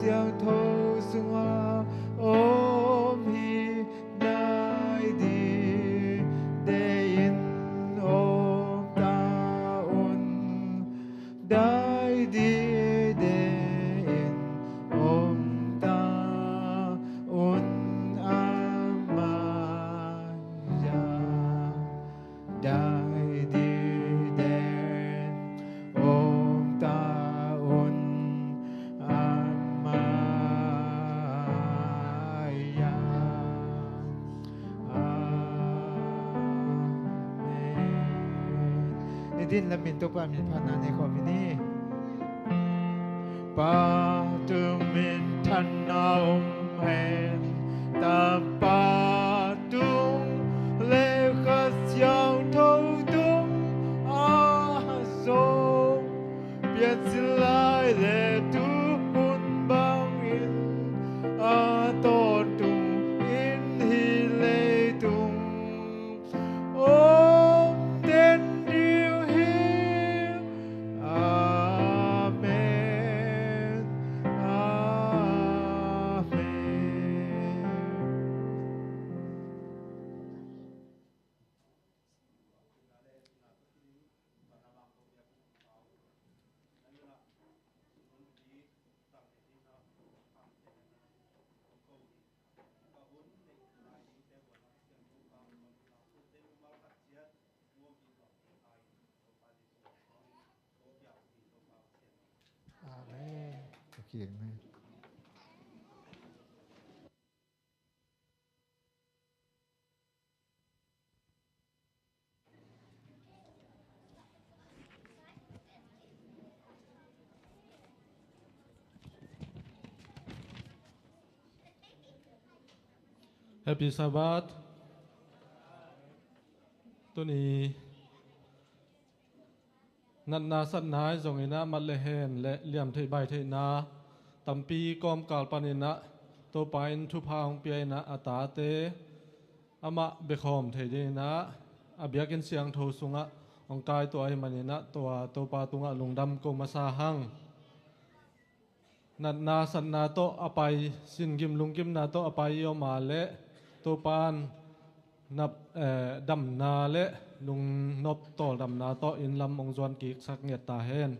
เสียงโทสุงาโอมฮีได้ดีได้ยินโอมตาอุ่นได้ดีได้ยินโอมตาอุ่นอามาญาได้ดีได้โอมตาอุ่นอามาญาอาเมนในดินและมินตุปามินพานาในความนี้ปาตุมินทันนาอมเฮนตาปาตุงเลขัสยาวโทตุงอาโซเปียสิลายเลตุหุนบังอินอาโตตุงอินฮิเลตุงโอมเดนดิวฮิอาเมนอาเมนอาเมนโอเคไหมHappy Sabbath ตัวนี้นัดนาสัตนายจงอินะมัดเลเฮนและเลี่ยมเทใบเทนาตัมปีกอมกาลปานินะตัวปายทุพางเปียนะอาตาเตอมะเบคอมเทเดนะอเบียกินเสียงโทสุงะองกายตัวไอมันนะตัวปาตุงะลงดำโกมาซาหังนัดนาสัตนาโตอไปสินกิมลุงกิมนาโตอไปยอมาเลตัวปานนับดำนาและลุงนบต่อดำนาต่ออินลำองจวนกิกสักเงียดตาแหน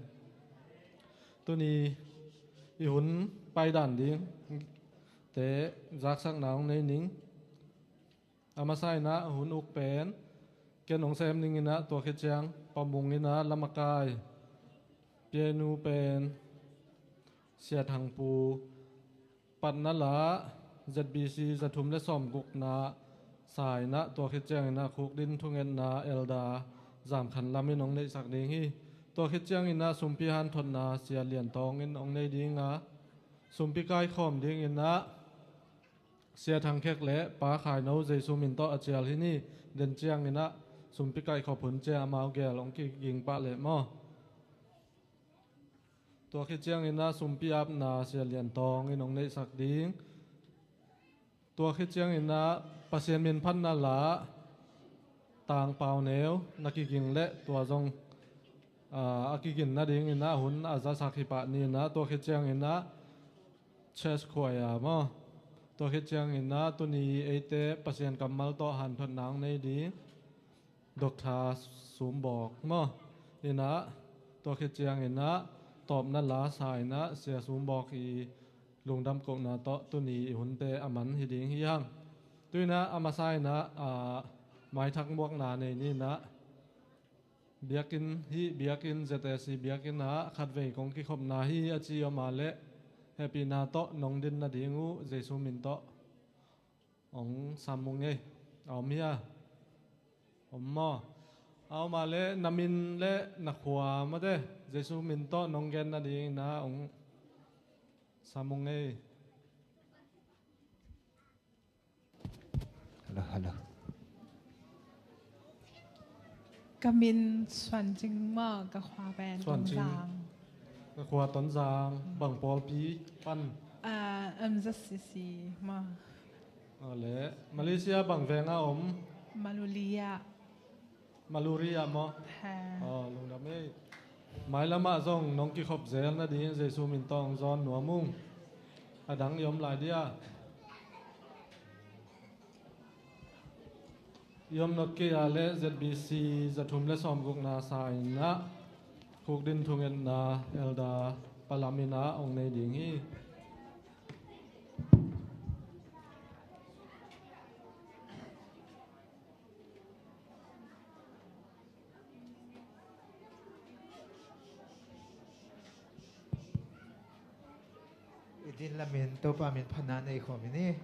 ตัวนี้อีหุนไปด่านดิ้งแต่จากสักหนาวในนิ่งอามาใส่นะหุนอุกเป็นเกนองแซมนิ่งนะตัวเขจยังปะมุงนี่นะลำมากายเปียนูเป็นเสียทางปูปันนละZBC จะทุ่มและซ่อมกุกนาสายนะตัวคิดแจ้งนะคุกดินทุงเงินนาเอลดาจามขันลำมินองในสักดิ้งฮีตัวคิดแจ้งอินะสุมพิหันทนนาเสียเหรียญทองอินองในดิ้งนะสุมพิกายคอมดิ้งอินะเสียทางแขกและป้าขายน้าเจสุมินโตอาเจียลที่นี่เดินเจียงอินะสุมพิกายขอผลเจ้ามาเอาแก่ลองกิยิงปะเละมอตัวคิดแจ้งอินะสุมพิอับนาเสียเหรียญทองอินองในสักดิ้งตัวคิดเจียงอินะปะเซียนมินพันนาละต่างเปล่าแนวนักกิงและตัวจงอากิกินนะดิ้งอินะหุนอาจาสักขิปะนี่นะตัวคิดเจียงอินะเชสควายามอตัวคิดเจียงอินะตัวนี้เอเตปะเซียนกำมัลต่อหันพันนางในดิ้งดอกทาสูมบอกมออินะตัวคิดเจียงอินะตอบนั่นละสายนะเสียสูมบอกอีลงดำกงนาโตตัวนี้หุนเตอมันหิดิงหิยังด้วยนะอามาไซนะหมายทักบวกนาในนี่นะเบียกินฮิเบียกินเจตสีเบียกินนะขัดเวกงกิขบนาฮิอาจีอมาเลแฮปปี้นาโตนองดินนาดิงูเจสุมินโตองสามมุงเอเอาเมียอมมอเอามาเลนามินเลนักขวามาเดเจสุมินโตนองเกนนาดิงนะองสามงเอฮัลโหลกะมินส่วนจริงมากกะควาแบนตรงจางกะควาต้นจางบังปอลปีปั้นจะซีมาและมาเลเซียบังแวงอาอมมาลูเรียมอลงดำเอหมายละมาส่งน้องกิขบเซลนะดีเจสุมินตองจอนหนัวมุง ดังยมหลายเดียยมนกเกียและ ZBC จะทุมและสอมกุกนาสายนะคุกดินทุงเอ็นนาเอลดาปาลามินาองในดิงฮีDin lamento pa amin pananay ko amin eh.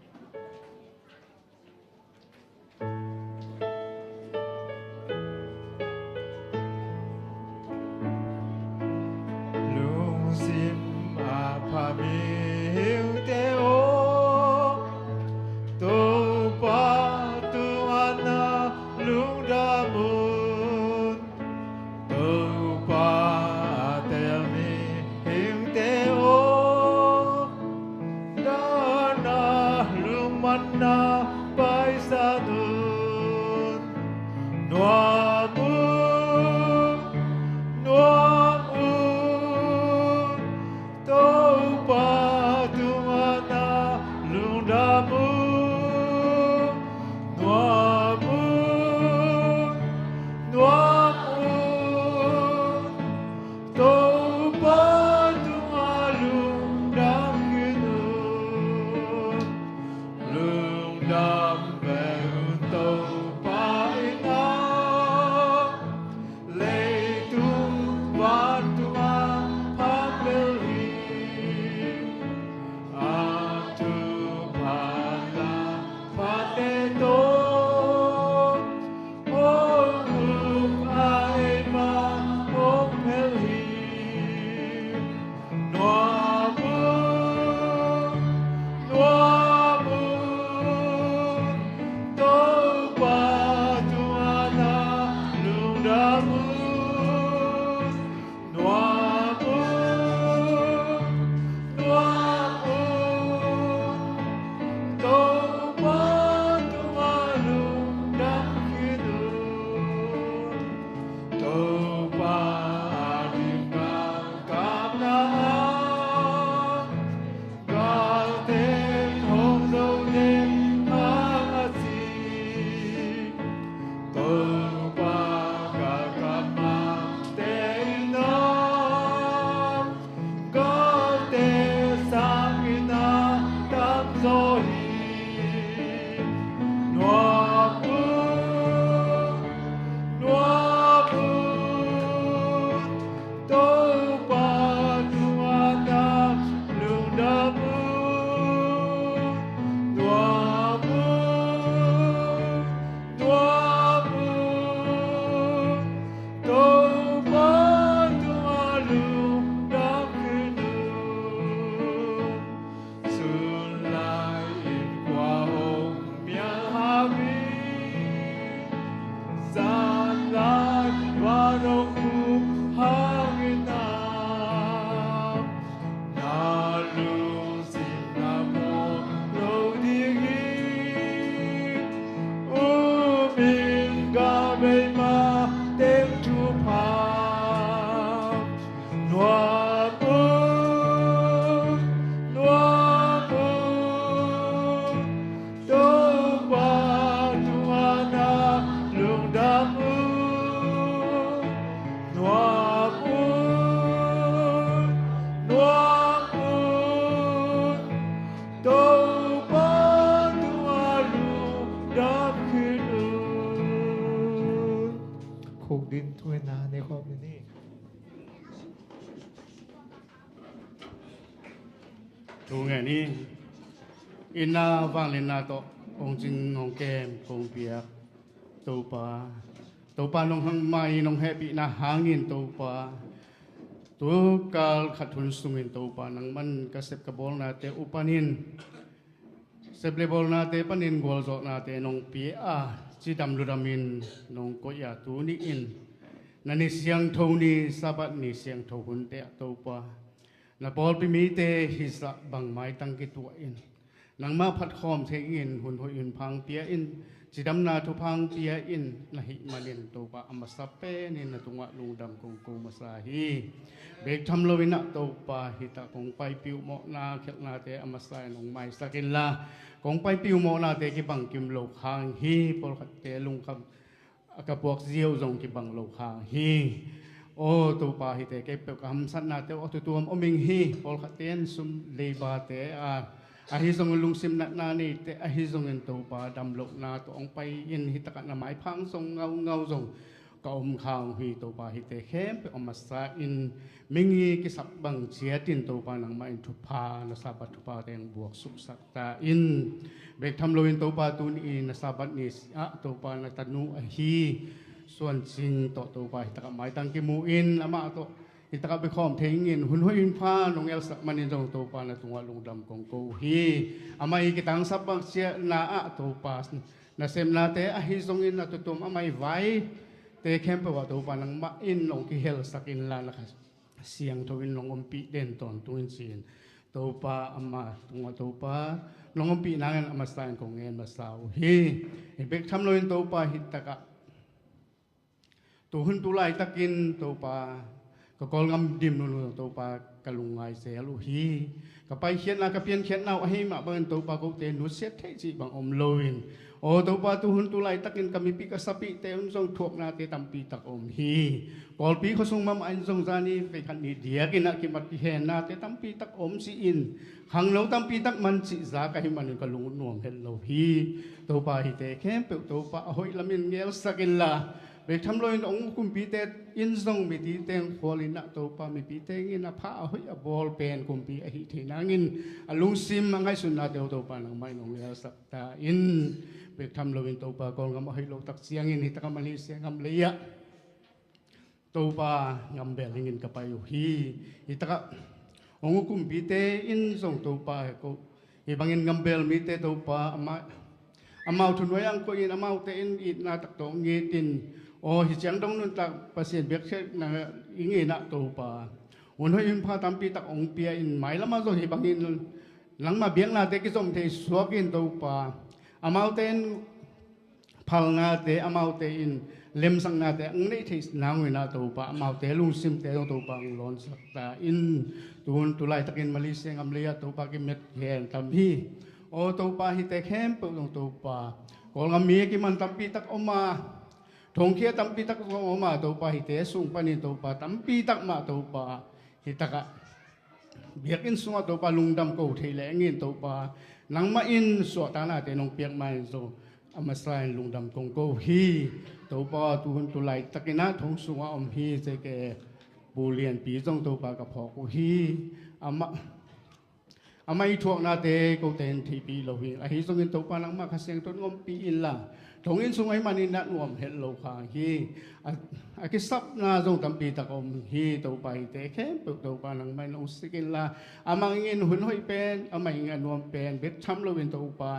Lung sim apamiu teo to pa tu ana lung damun to pa temi hiu teo na paisanun nuamu tau patumana lundamu nuamu tau patumana lundamu Lundam beunto paina leitum vatuma pameli atu pala pateto om aima ompeli Din tuwe na ni ko ni tu nge ni ina wang le na to ong jing ong kem kong pia to pa nong hang mai nong happy na hangin to pa tu kal khatun sungin to pa nang man kasep ka bol na te upanin seble bol na te panin gol zo na te nong pia Chidam ludamin nong koya tu ni in nani siang thau ni sabat ni siang thau hun te to pa na bol pi mi te hisa bang mai tang ki tu in nang ma phat khom thengin hun hoi in phang pia in chidam na thu phang pia in na hi manin to pa amasape ni na tunga lungdam kong ko masahi bek tham lowina to pa hita kong pai piu mo na khel na te amasai nong mai sakin la kong pai piu mo na te ki bang kim lo khang hi pol khat te lung kham akapuak ziau zong ki bang lo khang hi o to pa hi te ke pe kam san na te o tu tuam oming hi pol khat ten sum le ba te a hi zong lung sim na na ni te a hi zong en to pa dam lo na to ong pai in hi takat na mai phang song ngau zong ka khang hi to pa hi te khem pe omasa in mingi ki sap bang chia tin to pa nang mai thu pa na sabat thu pa teng buak suk sak ta in bek tham lo in to pa tun i na sabat ni a to pa na tanu a hiส่วนจริงto pa hi takat mai tang ki mu in ama to itaka be khom thengin hun hoin pha nong el sak manin jong to pa na tunga lungdam kong ko hi amai kitang sabang sia na a to pa na sem na te a hi zong in na to tum amai vai te khem pa wa to pa nang ma in long ki hel sakin la la siang to in long ompi den ton tuin sin to pa ama tunga to pa long ompi na ngan ama san kong ngen ma sau hi bek tham loin to pa hitaka to hun tu lai takin to paก็กอลงำดิมนูโตปากะลุงไงเสลุฮีก็ไปเขียนนะก็เปลี่ยนเขียนเอาให้มาเบิ่นโตปาก็เตนุเสเทจิบังอมโลวินโอโตปาตุหุนตุไลตักินก็มีปีกสัปิเตอุนทรงทวกนาเตตัมปีตักอมฮีกอลปีเขาทรงมาอันทรงจานีไปคันนี้เดียกินะกิมัดกิเฮนาเตตัมปีตักอมสิอินหังโลตัมปีตักมันสิซากะให้มันก็ลุงนวมเฮ็ดโลฮีโตปาฮิเตแคมเปโตปาหอยละมินเงลสักินลาเบกทำลอยองคุมปีเตอินซงมีตีเตงฟอลินะโตปามีปีเตงินะพะหอยบอลเป็นคุมปีอหิเทนังินลุงซิมมังไงสุนนาเดโตปานังไม่นงเอลสักตาอินเบกทำลอยโตปากองกำให้โลตักเสียงอินหิตกำมันเสียงกำเลยะโตปางำเบลงินกับไปอยู่ฮีหิตกะองคุมปีเตอินซงโตปาก็หิบังอินกำเบลมีเตโตปาอามาทุนไว้ยังก็อินอามาเตอินอินาตักตองเงตินโอ้หิจังต้องนุ่นตักประเสริฐเบียกเชนะอิงเอนะโตปาวันนี้อินพาตามปีตักองเปียอินหมายละมาโซหิบังอินหลังมาเบียงนาเตกิสมเทสวกินโตปาอามาเตนพัลนาเตอามาเตอินเลมสังนาเตอังนี้ที่นางวินาโตปาอามาเตลุงซิมเตโตปาลอนสักตาอินตุไลตักอินมาลิเซงอัมเลียโตปากิเม็ดแหนตามพี่โอโตปาฮิเตแคมเปิลงโตปากอลงมีกิมันตามปีตักออกมาทงเคียตัมปีตักออกมาโตปาฮิเตสุงปานิโตปาตัมปีตักมาโตปาฮิตกะเบียกินสุงโตปาลุงดำโกเทเลงินโตปานังมาอินสวตานาเตนงเปียกมาโซอามาสไลลุงดำกงโกฮีโตปาตุนตุไลตะกินะทงสุงอมฮีเจเกบูเลียนปีจงโตปากะพอกูฮีอามาอีทวกนาเตก็เต็นทีปีโลหิอาฮิสงินโตปานังมาคเสียงต้นงมปีอินละทงอินสุงไอมานินัดนวมเฮลโลคาฮีอากิสับนาจงตัมปีตะกอมฮีโตไปเตแค่ปุกโตปานังไม่นองสิกินละอามังอินหุ่นห้อยเป็นอามังอินนวมเป็นเบ็ดช้ำโลวินโตปา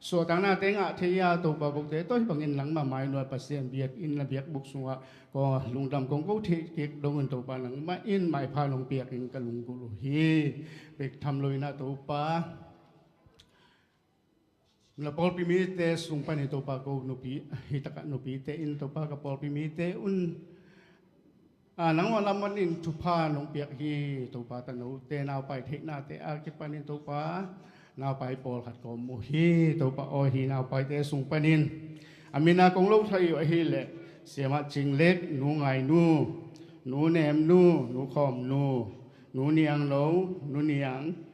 ส่วนต่างนาเตงะเทียโตปากุเตต้อยบังอินหลังมาไม้นวลปัสเซียนเบียกอินละเบียกบุกสุงะก็ลุงดำกงกูเทเกกดงอินโตปานังมาอินไม้พาลงเปียกอินกะลุงกุลุฮีเบ็ดทำโลวินาโตปาla pol pimite sung pani to pa ko nupi hitaka nupi te in to pa ka pol pimite un nang wala man in thupa nong piak hi to pa tanu te naw pai thek na te a ki panin to pa naw pai pol khat ko mu hi to pa o hi naw pai te sung panin amina kong lo thai yo hi le siama ching lek nu ngai nu nem nu khom nu niang lo nu niang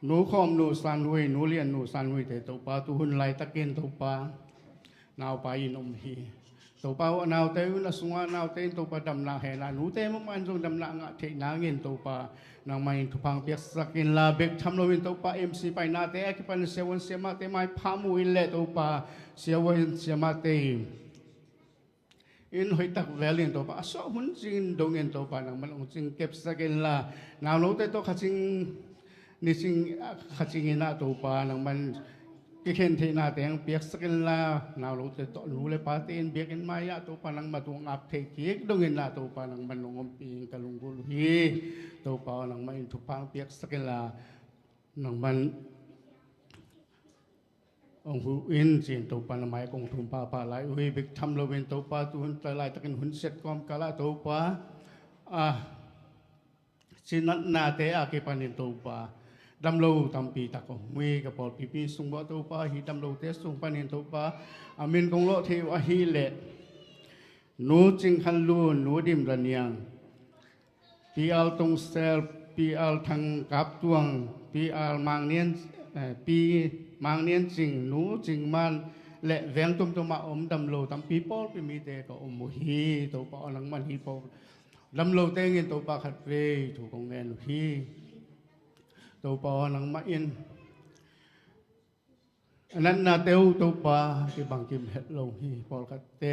นูคอมนูสันเวนูเลียนนูสันเวแต่ตัวปาตุหุนไลตะเกนตัวปานาวไปนมฮีตัวปานาวเตอุนสุงานาวเตนตัวปาดำนาเฮนานูเตมันจงดำนางะเทนาเงินตัวปานางไม่ทุพังเปียกสักินลาเบกทำโลวินตัวปาเอ็มซีไปนาเตอคิปันเซวันเซมาเตไม่พามุอินเลตัวปาเซวันเซมาเตอินหอยตักเวลินตัวปาสอหุ่นจิงดงเงินตัวปานางมันองจิงเก็บสักินลานาวโลเตตัวขัดจิงนี่สิ่งขัดจิงนาตัวปานังมันกิเข็นเทนาแต่ยังเปียกสักลานาวรู้แต่ต่อรู้เลยปาเตียนเบียกินมายาตัวปานังมาตัวอับเทกิกดงเงินนาตัวปานังมันลงอมปีงกะลุงกุลฮีตัวปานังมันทุกพังเปียกสักลานังมัน องหูอินจินตัวปานไม้กงทุมปาปาไหลอุยบิกทำโลเวนตัวปาตุนตะไลตะกินหุ่นเสร็จกอมกะละตัวปาสินัดนาเตอาเกปันินตัวปาดำโลตำปีตะกงมีกระปอดปีปีสุงบ่ตัวปาฮีดำโลเตสุงปันินตัวปาอามินกงโลเทวะฮีเลหนูจิงคันลูหนูดิมระเนียงปีอัลตงเซลปีอัลทางกับตวงปีอัลมังเนียนปีมังเนียนจิงหนูจิงมันและแวงตุมตุมาอมดำโลตำปีปอลปีมีเตก็อมมุฮีตัวปอนังมันฮีปอดำโลเตงินตัวปาขัดเวถูกกงแนนฮีตัวปอนังมาอินอันนั้นนาเตวตัวปาที่บางกิมเฮ็ดลงฮีปอลขัดเต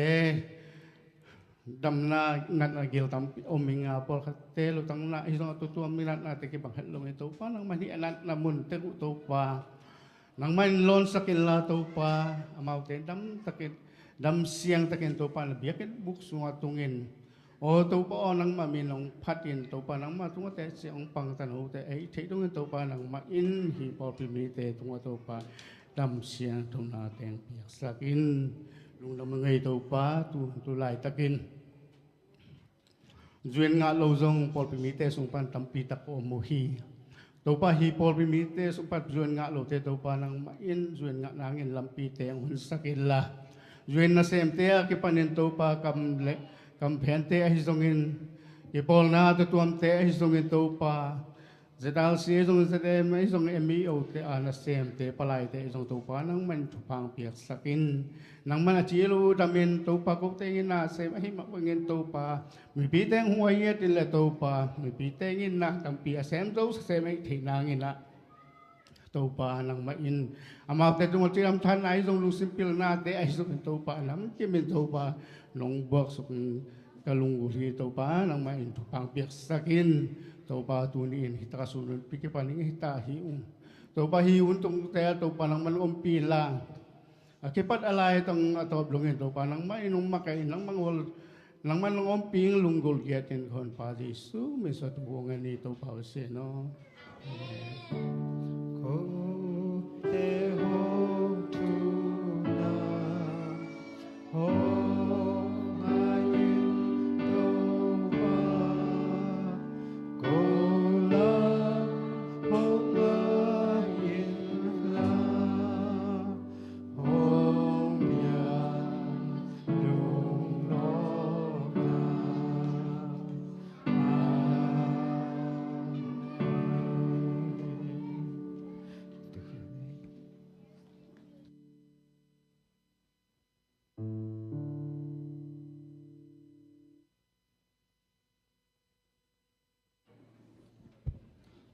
ดำนานัดเกี่ยวตำอมิงาปอลขัดเตลุตังนาอิสงตัวมีนัดนาเตกิบังเฮ็ดลงตัวปานังมันฮีอันนั้นนามุนเตกุตัวปานังมันลอนสักินลาตัวปาอามาเตดำสักินดำเสียงตะกินตัวปาเบียกินบุกสวงตุงินโอ้ตัวปานังมามีนองพัดอินตัวปานังมาตุงแต่เสียงปังตันหูแต่ไอ้เทตุงินตัวปานังมาอินฮีปอลพิมีเตตุงตัวปาดำเสียงตุนาแตงเปียกสักินลุงดำเงยตัวปาตัวไหลตะกินจวนงาโลซงปอลพิมีเตสุงปันตัมปีตะโอโมฮีตัวปาฮีปอลพิมีเตสุงปันจวนงาโลเตตัวปานังมาอินจวนงานางอินลำปีเตงหุ่นสักินละจวนนาเซมเตะกิปันินตัวปากำเล็กกำแผนเตะฮิซงอินกิปอลนาตัวเตะฮิซงอินตัวปาเจดาลซีซงเจเดมฮิซงเอมีโอเตอานาเซมเตะปลายเตะฮิซงตัวปานังมันถูกพังเปียกสักินนังมันอาชีลูดามินตัวปากกเตงินนาเซมให้มาเงินตัวปามีปีเตงหัวเยติเลตัวปามีปีเตงินนะตั้งปีเซมตัวเซมให้ถีนางอินนะตัวปานังมาอินอามาเตตุงที่รำทันไอซงลูซิมพิลนาเตไอซงตัวปานังที่เป็นตัวปาลงบวกสุกกะลุงกุลีตัวปานังมาอินถูกพังเปียกสักินตัวปาตัวนี้อินฮิตาสุนพิกิปานิฮิตาฮิอุตัวปาฮิอุนตรงแต่ตัวปานังมันอมปีลาkipat alai tong atau blongin to panang mai nung makai nang mangol nang man ngom ping lunggol giatin kon padi su mesot buongan ito pause no ko te ho tu na ho ngai to ba ko la ho ngai la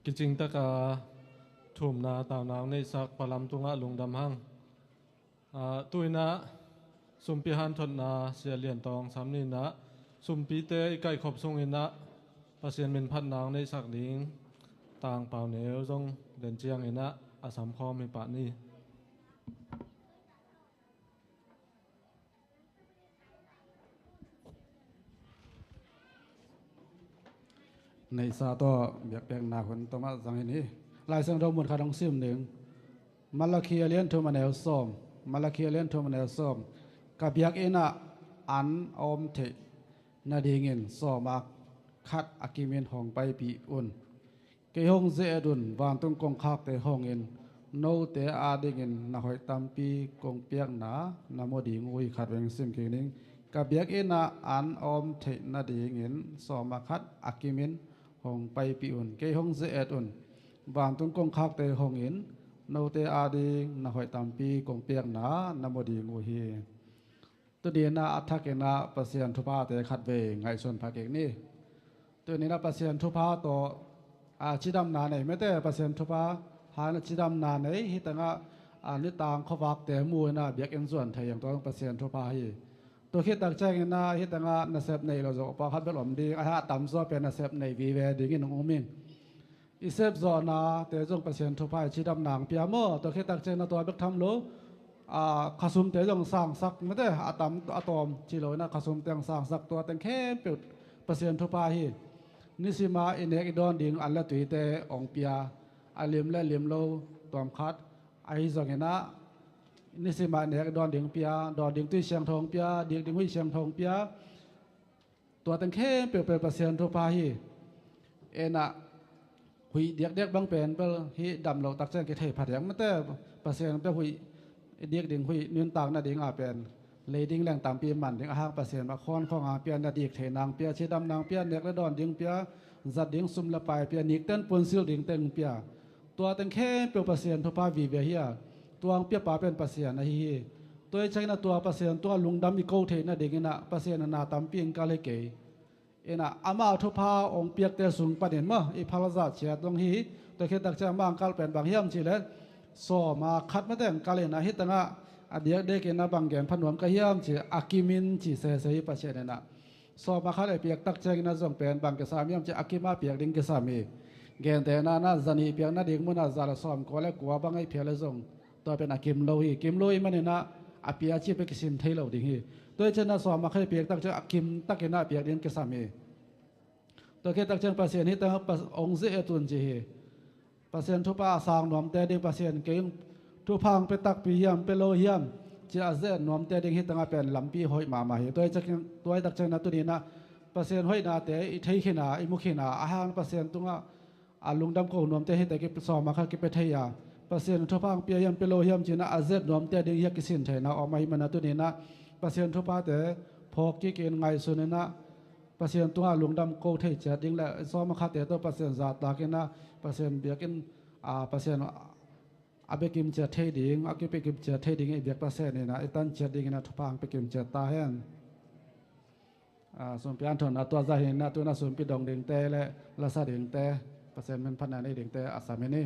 กิจริงตะกาทุ่มนาตาวนางในสักปลำตุงะลุงดำหังตุยนะสุมพิหันทนนาเสียเลียนตองสามนินะสุมปีเตไก่ขบทรงอินะประเสียนเป็นพันนางในสักดิงต่างเป่าเหนียวทรงเดินเจียงอินะอาสามคอมีปะนี่ในซาตัวเบียกแปลงนาคนตัวมาสังเห็นนี้ลายเส้นเราหมดขาดองซิมหนึ่งมาลาคีเลียนโทมาเนลส้มมาลาคีเลียนโทมาเนลส้มกับเบียกเอนะอันอมเทนาดีเงินส้มมาคัดอากิเมนห้องไปปีอุ่นเกยห้องเจดุนวางตรงกองคักแต่ห้องเงินโนเตอาดีเงินนาหอยตามปีกองเปียกหนานาโมดีงุยขัดแวงซิมเกนิงกับเบียกเอนะอันอมเทนาดีเงินส้มมาคัดอากิเมนห้องไปปีอุ่นเกยห้องเจดุนวางตรงกองคักแต่ห้องเงินโนเตอาดีนาหอยตามปีกองเปียกหนานาโมดีงุยตัวเดียนาอัฐเกนาประเสียนทุพาแต่ขัดเวงไงส่วนภาคเอกนี่ตัวนี้นะประเสียนทุพาต่อชิดำนาในไม่แต่ประเสียนทุพาหาชิดำนาในฮิตังนิต่างขวักแต่มูนะเบียกเอ็นส่วนไทยอย่างตัวประเสียนทุพาฮีตัวคิดตักใจกันนะฮิตังนาเซบในเราจะปะคัดเบลอมดีตำซ้อเป็นนาเซบในวีเวดีกินองมิงอิเซบซอนาแต่จงประเสียนทุพาชิดำนางเปียโมตัวคิดตักใจนะตัวเบกทำโลขสุมเตยงสร้างสักไม่ได้อะตอมจิโลนะขสุมเตยงสร้างสักตัวแต่งแค่เปิดเปอร์เซ็นต์ทุพาฮีนิสิมาอินเอกดอนดิงอันละตุยเตองเปียอาลิมและลิมโลตอมคัดไอซองเงนะ นี่สิมาเนี่ยดอนดิงเปียดอนดิงตุ้ยเชียงทองเปียเด็กดิงหุยเชียงทองเปียตัวตั้งแค่เปเปอร์เซ็นต์ทุพาฮีเอน่ะหุยเด็กบางเป็นเปฮีดำเราตักแจ้งเกเทผัดอย่างมันแต่เปอร์เซ็นต์เปหุยเด็กดิงหุยเนื้อต่างน่ะดิงอาเป็นเลยดิ่งแรงตามปีมันดิ่ง5%มาค้อนของอาเปียนดิกเทนางเปียชีดำนางเปียเน็กและดอนดิ่งเปียจัดดิ่งซุ่มละไปเปียนิกเต้นปนซิลดิ่งเต็งเปียตัวตั้งแค่เปอร์เซ็นต์ทุพาวีเวียตัวเปียป่าเป็นเปอร์เซ็นต์นะฮีตัวใช้นะตัวเปอร์เซ็นต์ตัวลุงดำอีโกเทนะดิ่งนะเปอร์เซ็นต์นาตามปีงกาเลเกเอนะอามาทุพาองเปียกเตสูงประเด็นมั้อีพาราซาเชียตรงฮีตัวแค่ตักจะมังกาลเป็นบางเฮียมชีเลสอมาคัดมาแต่งกาเลนะฮิตนะอดีตเด็กนะบางแกนพนวมกะเฮียมจีอากิมินจีเสยประเชนนะสอบมาคัดไอเปียกตักใจนะส่งเป็นบางกษามีมจีอากิมาเปียกดิ่งกษามีแกนแต่นาจันีเปียกนาดิ่งมุนาซาลสอมก็และกัวบางไอเปียกเลยส่งตัวเป็นอากิมโลฮีกิมโลฮีมันเนี่ยนะอาเปียจีเป็นกิสิมไทยเราดิ่งฮีตัวเช่นนะสอบมาคัดเปียกตักใจอากิมตักเกนาเปียกดิ่งกษามีตัวแค่ตักใจประเชนนี้ตั้งองค์เจตุนจีฮีประเชนทุปาสางนวมแต่ดิ่งประเชนเก่งทุพังไปตักปีเฮียมไปโลเฮียมจะอาเซนนวมเตดิ่งฮิตงาเป็นลำปีหอยมาเฮตัวจะตัวตักใจนะตัวนี้นะเปอร์เซ็นต์หอยนาเตอิไทยขนาอิมุขนาอาหารเปอร์เซ็นต์ตรงอ่ะลุงดำโกนวมเตฮิตแต่กิสอมาค่ะกิไปไทยาเปอร์เซ็นต์ทุพังปีเฮียมไปโลเฮียมจีนะอาเซนนวมเตดิ่งฮิกิสินไทยนะออกมาฮิมันนะตัวนี้นะเปอร์เซ็นต์ทุพาเตพอกกิเกนไงสุนนะเปอร์เซ็นต์ตัวลุงดำโกไทยจะดิ่งและสอมาค่ะเตตัวเปอร์เซ็นต์ซาตากินะเปอร์เซ็นต์เบียกินเปอร์เซ็นต์อาเบกิมเจเทดิ้งอากิเบกิมเจเทดิ้งไอเบียกภาษาเนี่ยนะไอตันเจดิ้งนะทุพังเบกิมเจตาเห็นส่วนพิอันทนตัวใจเห็นนะตัวน่าส่วนพิดองดิ้งเตะและลาซาดิ้งเตะภาษามันพันธุ์ในดิ้งเตะอาสามินี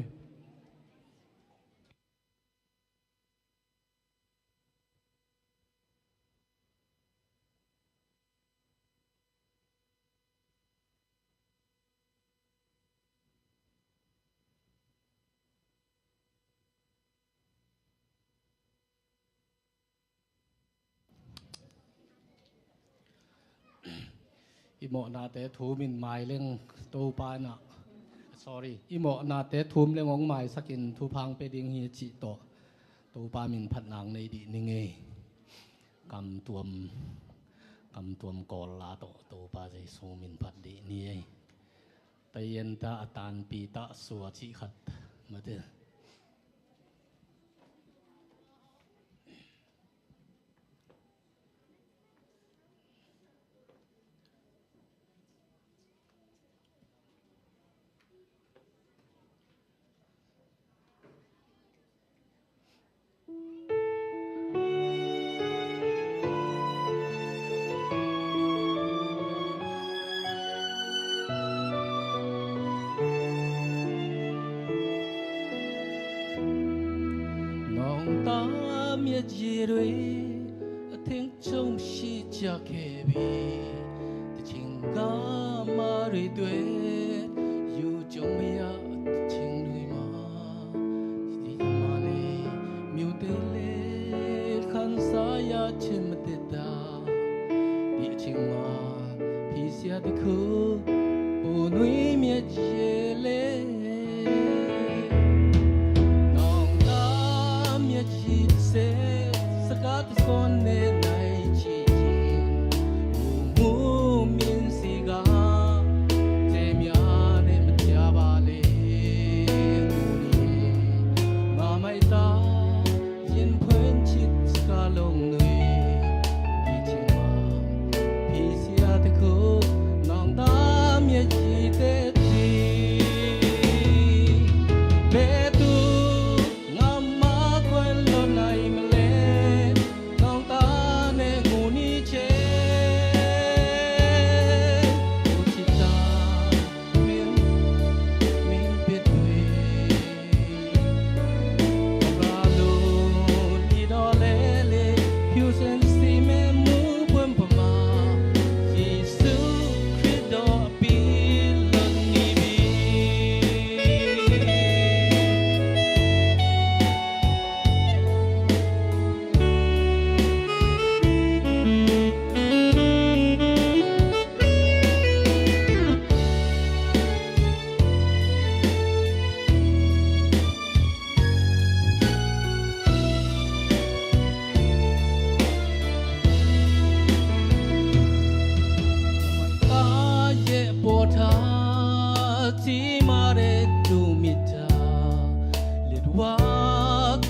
อิโมนาเตทูมินหมายเรื่องตูปานะ sorry อิโมนาเตทูมเรื่องของหมายสักินทูพังไปดิ่งเฮียจิโตตูปามินพัดนางในดีนิงเอกำตวมกอลลาโตตูปาใจสูมินพัดดีนี่ไปเย็นตาตานปีตาสัวจิขัดมาเถอะ听总是这客味，情感嘛瑞对，有种呀情侣嘛，是嘛嘞，苗得嘞，看啥呀亲么得哒，别情嘛，皮下的苦，不女灭绝嘞。Con nên này chỉ mù miên xì gà thế mía nên mất cha ba lê mà mai ta yên phên chít cả lòng người đi chừng mà khi xia thì khô nàng ta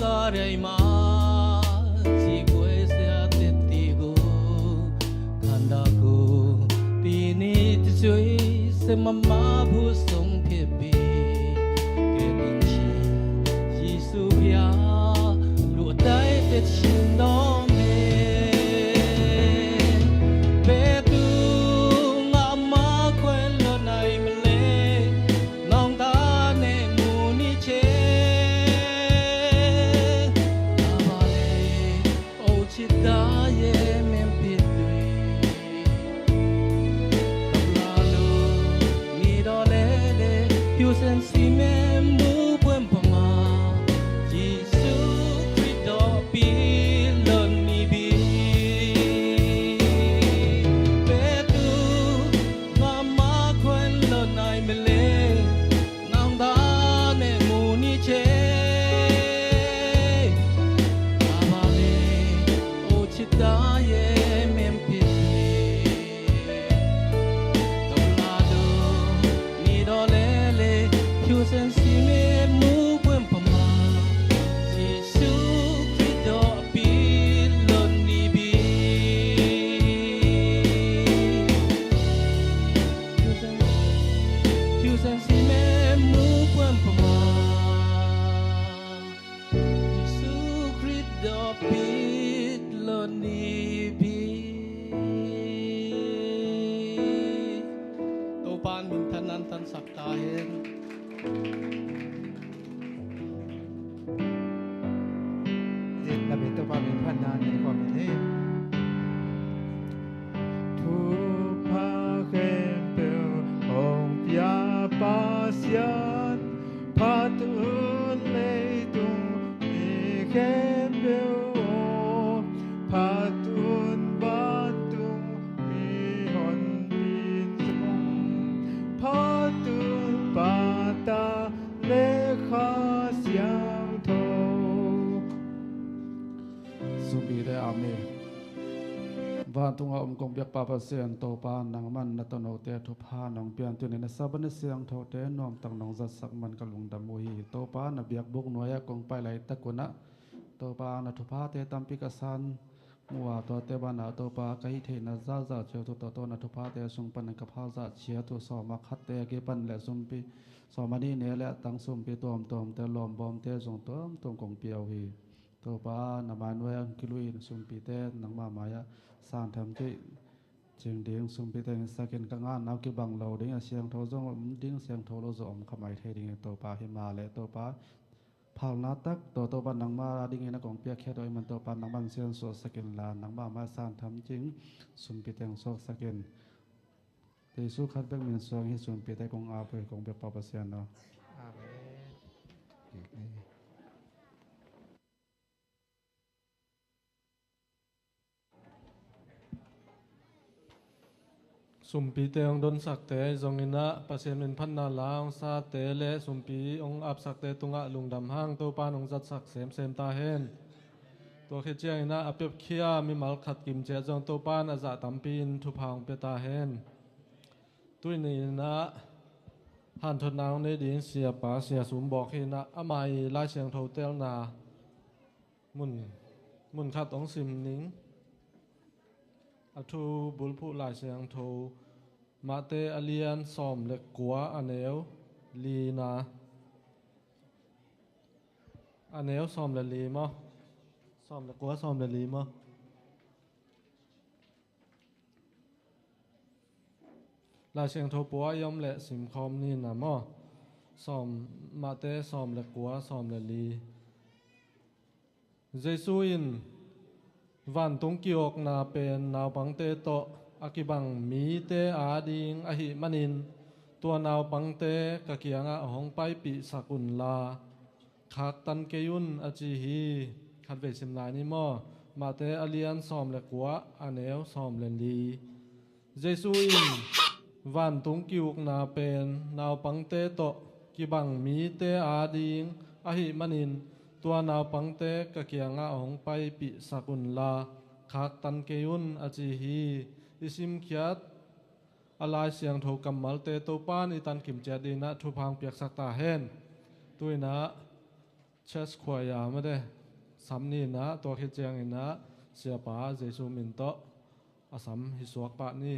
Saraima Sigwe se atetigo Kandago Pini Tsui Se mama bu song pepe Kebinchi Yisu ya Lu dai te chin no me Betu ngama kwen lo nai mele Nong da ne mu ni che Avale o chita ye men pitwe Kablalo ni do le le Piu sen si me mu buen pama Jisu Cristo pi lon ni bi Betu ngama kwen lo nai mele Nang da ne mu ni che Avale o chita ye men pitwe Kablado ni do le le Piu sen si me mu buen pama Jisu Cristo pi lon ni bi Piu sen si me mu buen pama Jisu Cristo pi lon ni bi Tô pan min thanan tan sak ta hen Dịch là biến tàu ba biến phần nàn để có mình thêm Thu pa khen biểu hồng bia ba xian Pa tu lê tung mi khen biểu Pa tu ban tung mi hòn bin sông Pa tu ba ta lê kha xiang thô Sumbi de ame Van tunga kong biak papa sian to pa nang man na tono te thu pha nong pian tu ne na saban siang tho te nom tang nong zat sak man ka lung dam hi to pa na biak buk noya kong pai lai takuna to pa na thu pha te tampi ka san muwa to te ba na to pa kai the na za za che to to na thu pha te sung pan ka pha za chia tu so ma khat te ge pan le sumpi so mani ne le tang sumpi tom tom te lom bom te jong tom kong piao hi to pa na man we ang kilui sumpi te nang ma maya san tham te ching ding sumpi te sakin ka nga naw ki bang lo ding siang tho jong ding siang tho lo zo om khamai the ding to pa hi ma le to pa phal na tak to pa nang ma ding na kong pia khe doi man to pa nang man sian so sakin la nang ma ma san tham ching sumpi teng so sakin te su khat bek min song hi sumpi te kong a pe kong be pa pa sian no Sumpi te ong don sak te zongina pasien min phan na la ong sa te le sumpi ong ap sak te tunga lungdam hang to pan ong zat sak sem ta hen to khe chiang ina apep khia mi mal khat kim che jong to pan aza tampin thu phang pe ta hen tui ni na han thon naung ne din sia pa sia sum bok hi na amai la siang tho tel na mun khat ong sim ning Athu bulpu lai siang tho mate alian som le kwa aneu lina aneu som le lima som le kwa som le lima lai siang tho pua yom le sim khom ni na mo som mate som le kwa som le li Jesuin Van tung kiok na pen naw pang te to akibang mi te ading ahi manin tua naw pang te kakianga hong pai pi sakun la khak tan keyun achi hi khat ve sim lai ni mo ma te alian som le kwa aneu som len li Jesu in van tung kiok na pen naw pang te to kibang mi te ading ahi manin tua naw pangte kakianga hong pai pi sakun la khak tan keyun achi hi isim khiat alai siang tho kamal te to pan itan kim cha dina thu phang piak sakta hen tuina chess ขวายามาได้สำนี่นะตัวคิดเจียงอินะเสียป่าเจซูมินโตอาสำฮิสวกปะนี่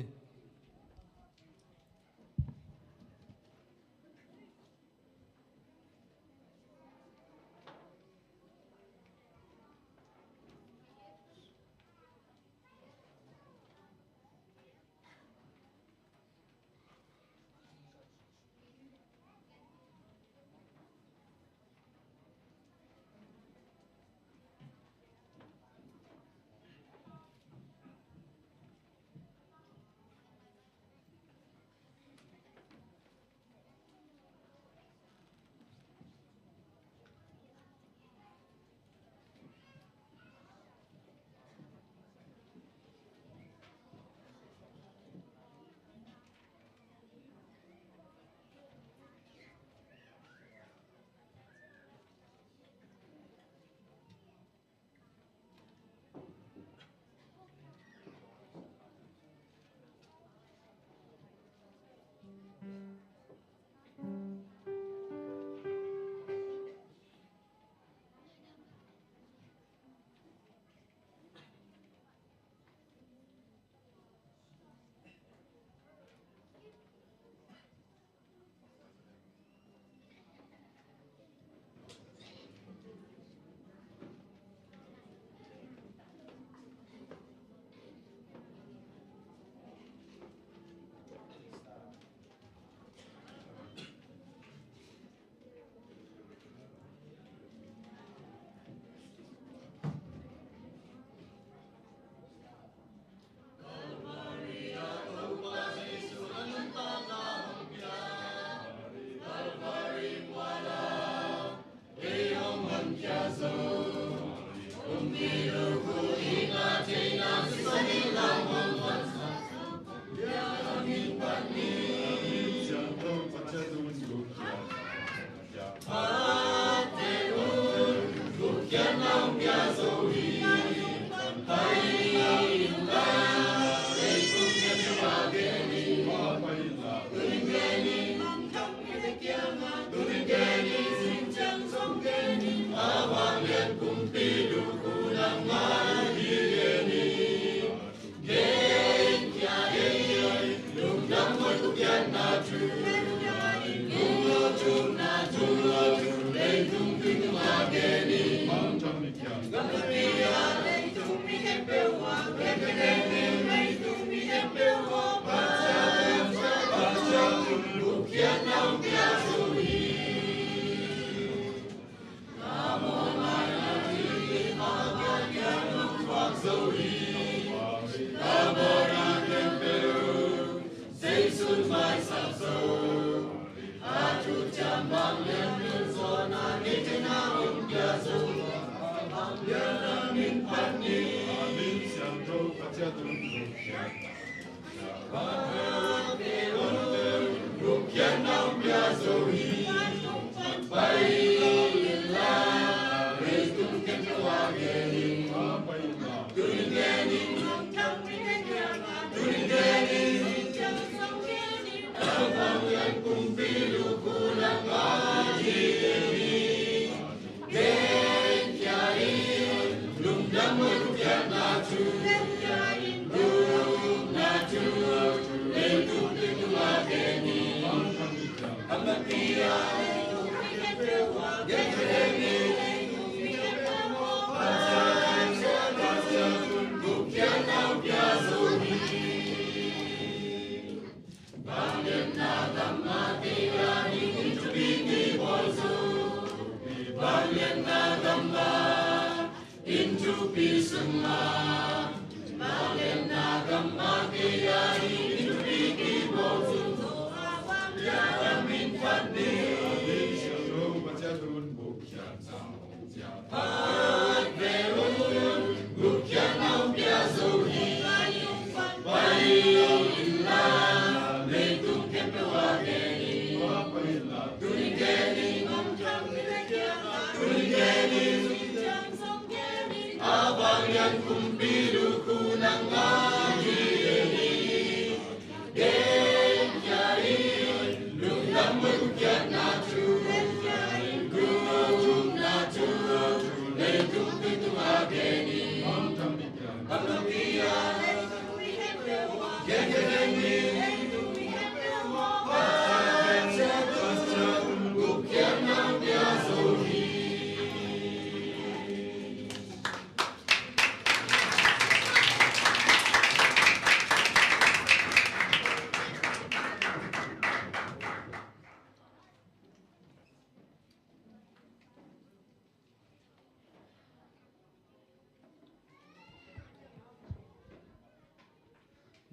Natu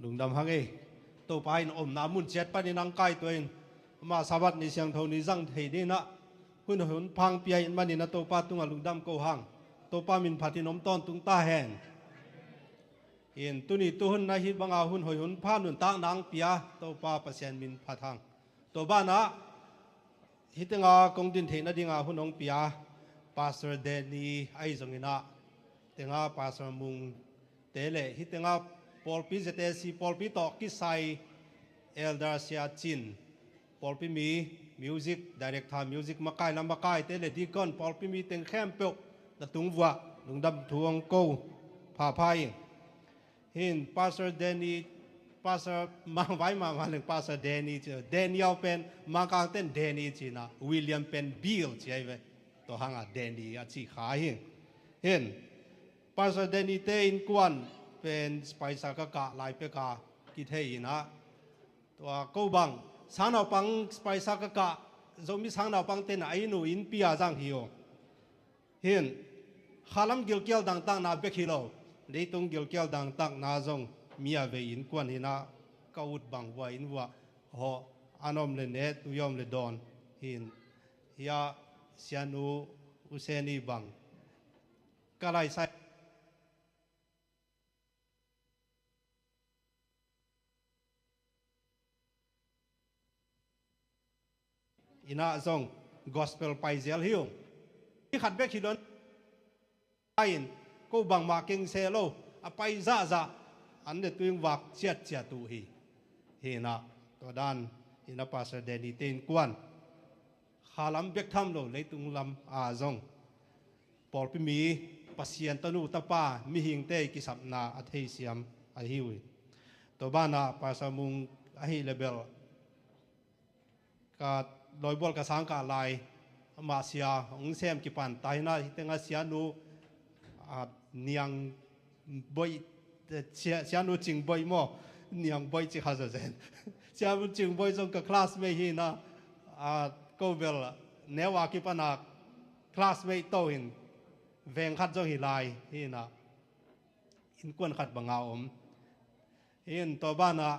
ลุงดำฮังเอตัวไปนอมนามุนเจ็ดปนินังไกตัวเองมาสวัสดีเสียงเท่านี้จังเทีดีนะหุ่นหุ่นพังเปียนมันนี่นะตัวป้าตุงลุงดำโกหังตัวป้ามินพัตินมต้นตุงตาแหนเห็นตัวนี้ตัวหุ่นนาฮิตบังอาหุ่นหุ่นพานุนตานางเปียตัวป้าเปอร์เซ็นต์มินพัทังตัวบ้านนะฮิตงากงดินเทนดิงาหุ่นองเปียปาสเตอร์เดนีไอซงอินะเตงาปาสเตอร์มุงเตเลฮิตงาปอลปีเจเตซีปอลปีตอกกิไซเอลดาเซียจินปอลปีมีมิวสิกดีเรกเตอร์มิวสิกมาไกลลำมาไกลเตเลดีก่อนปอลปีมีเต็งแคมเปกตะตุงวัวลุงดำทวงโกพาพายเห็นปาสเตอร์เดนีปาสเตอร์มาไว้มาหนึ่งปาสเตอร์เดนีเจอเดนิเอลเป็นมากางเต้นเดนีจีนะวิลเลียมเป็นบิลใช่ไหมตัวหางเดนีอาชีขาเห็นปาสเตอร์เดนีเตอินกวนเป็นสไปซ์กะกะลายเปกากิเทยินะตัวกูบังสางเอาปังสไปซ์กะกะจะมีสางเอาปังเต้นไอหนูอินปีอาจังฮิโอเห็นขลังกิลเกียวต่างๆนาเบคิโลได้ตรงกิลเกียวต่างๆนาจงมีอะไรอินกวนหินะกูดบังว่าอินว่าฮออันอมเลเนตุยอมเลดอนเห็นฮิอาเซียนูอุเซนีบังกะไลไซอินาซง gospel ไปเซลฮิวที่ขัดเบคิดอนไอ้ก็บังมาเก่งเซโลไปซาอันเดตุยงวักเจียตูฮีนะตัวด้านอินาปาสเดนิเตนกวนขาลัมเบกทำโลเลยตุงลำอาซงปอลปิมีปัสยันตนูตาป้ามีหิงเตกิสับนาอัฐิเสียมอัฐิวิตัวบ้านนาปาสมุงอหิเลเบลกาลอยบอลกระสังกาลายมาเสียองเซมกิปันตายนะที่ตั้งเสียนูเนียงบอยเสียนูจิงบอยมั่วเนียงบอยจิฮาเซนเสียนูจิงบอยจงกับคลาสเมย์นะก็เวลเนวากิปันคลาสเมย์โตหินเวงขัดจงหิลายหินะหินกวนขัดบังอาอมหินตัวบ้านนะ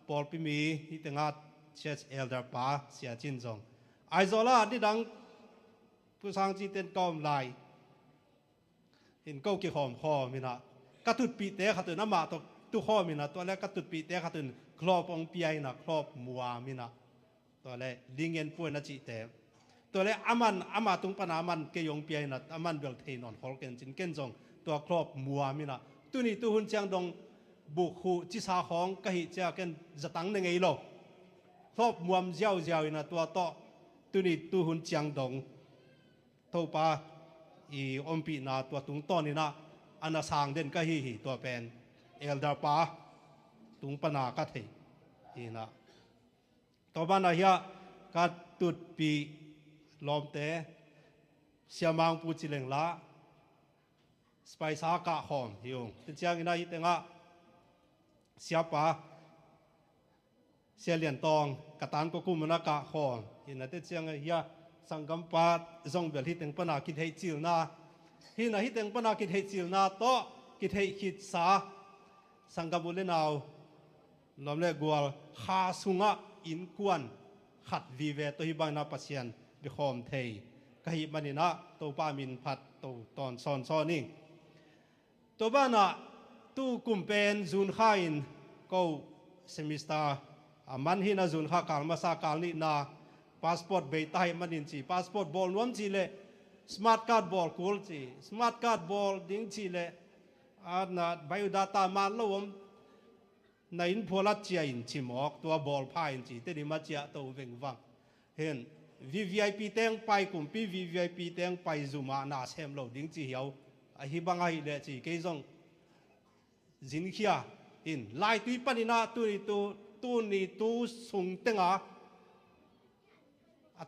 ปอลปิมีที่ตั้งเชสเอลดาป้าเสียจินจงไอโซล่าที่ดังผู้สร้างจีเต็นกอมลายเห็นก็กี่หอมคอมินะกระตุดปีเตะขัดตุนน้ำมาตัวตู้ข้อมินะตัวแรกกระตุดปีเตะขัดตุนครอบองเปียนะครอบมัวมินะตัวแรกลิงเงินป่วยนะจีเตะตัวแรกอามันตุงปนามันเกยงเปียนะอามันเบลเทนอนฮอลเกนจินเกนจงตัวครอบมัวมินะตัวนี้ตัวหุ่นเจียงดงบุกหูจิสาของกะหิเจ้าเกนจะตั้งในไงโลครอบมัวเจ้านะตัวโตตัวนี้ตัวหุ่นเจียงดงเท่าป่าอีอมปีนาตัวตุงต้นนี่นะอันน่ะสางเด่นก็ฮีตัวเป็นเอลดาป่าตุงปนาก็เทอีนะตัวบ้านน่ะเฮียก็ตุดปีลมเตะเสียมังปูจิเลงละสไปซากะหอมฮิวที่เจ้าอินะฮิตงะเสียป่าเสียเหรียญทองกระตันก็กุมนักกะหอมอินะที่เจ้าเฮียสังกัมปาจงเบลฮิตงปนาคิดให้จิลนาฮินะฮิตงปนาคิดให้จิลนาโตคิดให้คิดสาสังกัมบุเลนาวลมเลกัวหาสุงะอินกวนขัดวีเวตัวฮิบังนาปัสยันบิคอมเทยกะฮิบันินะตัวป้ามินพัดตัวตอนซอนนิ่งตัวบ้านะตู้กุมเป็นจุนข้าอินก็เซมิสตามันฮินะจุนข้ากลางมาซากลางนี่นาพาสปอร์ตเบย์ไทยมันดินจีพาสปอร์ตบอลนวมจีเลยสมาร์ทการ์ดบอลคูลจีสมาร์ทการ์ดบอลดิ้งจีเลยน่ะไบโอดาต้ามาลวมในอินพลัดเจียอินชิมออกตัวบอลพายอินจีแต่ดิมาเจียตัวเวงวังเห็น VVIP เต็งไปกลุ่มปี VVIP เต็งไปซูมาหน้าเซมโลดิ้งจีเหี่ยวฮิบังไอเลจีเกยจงจินเขียอินไล่ตุยปนินาตุยตัวนี้ตัวส่งเต็ง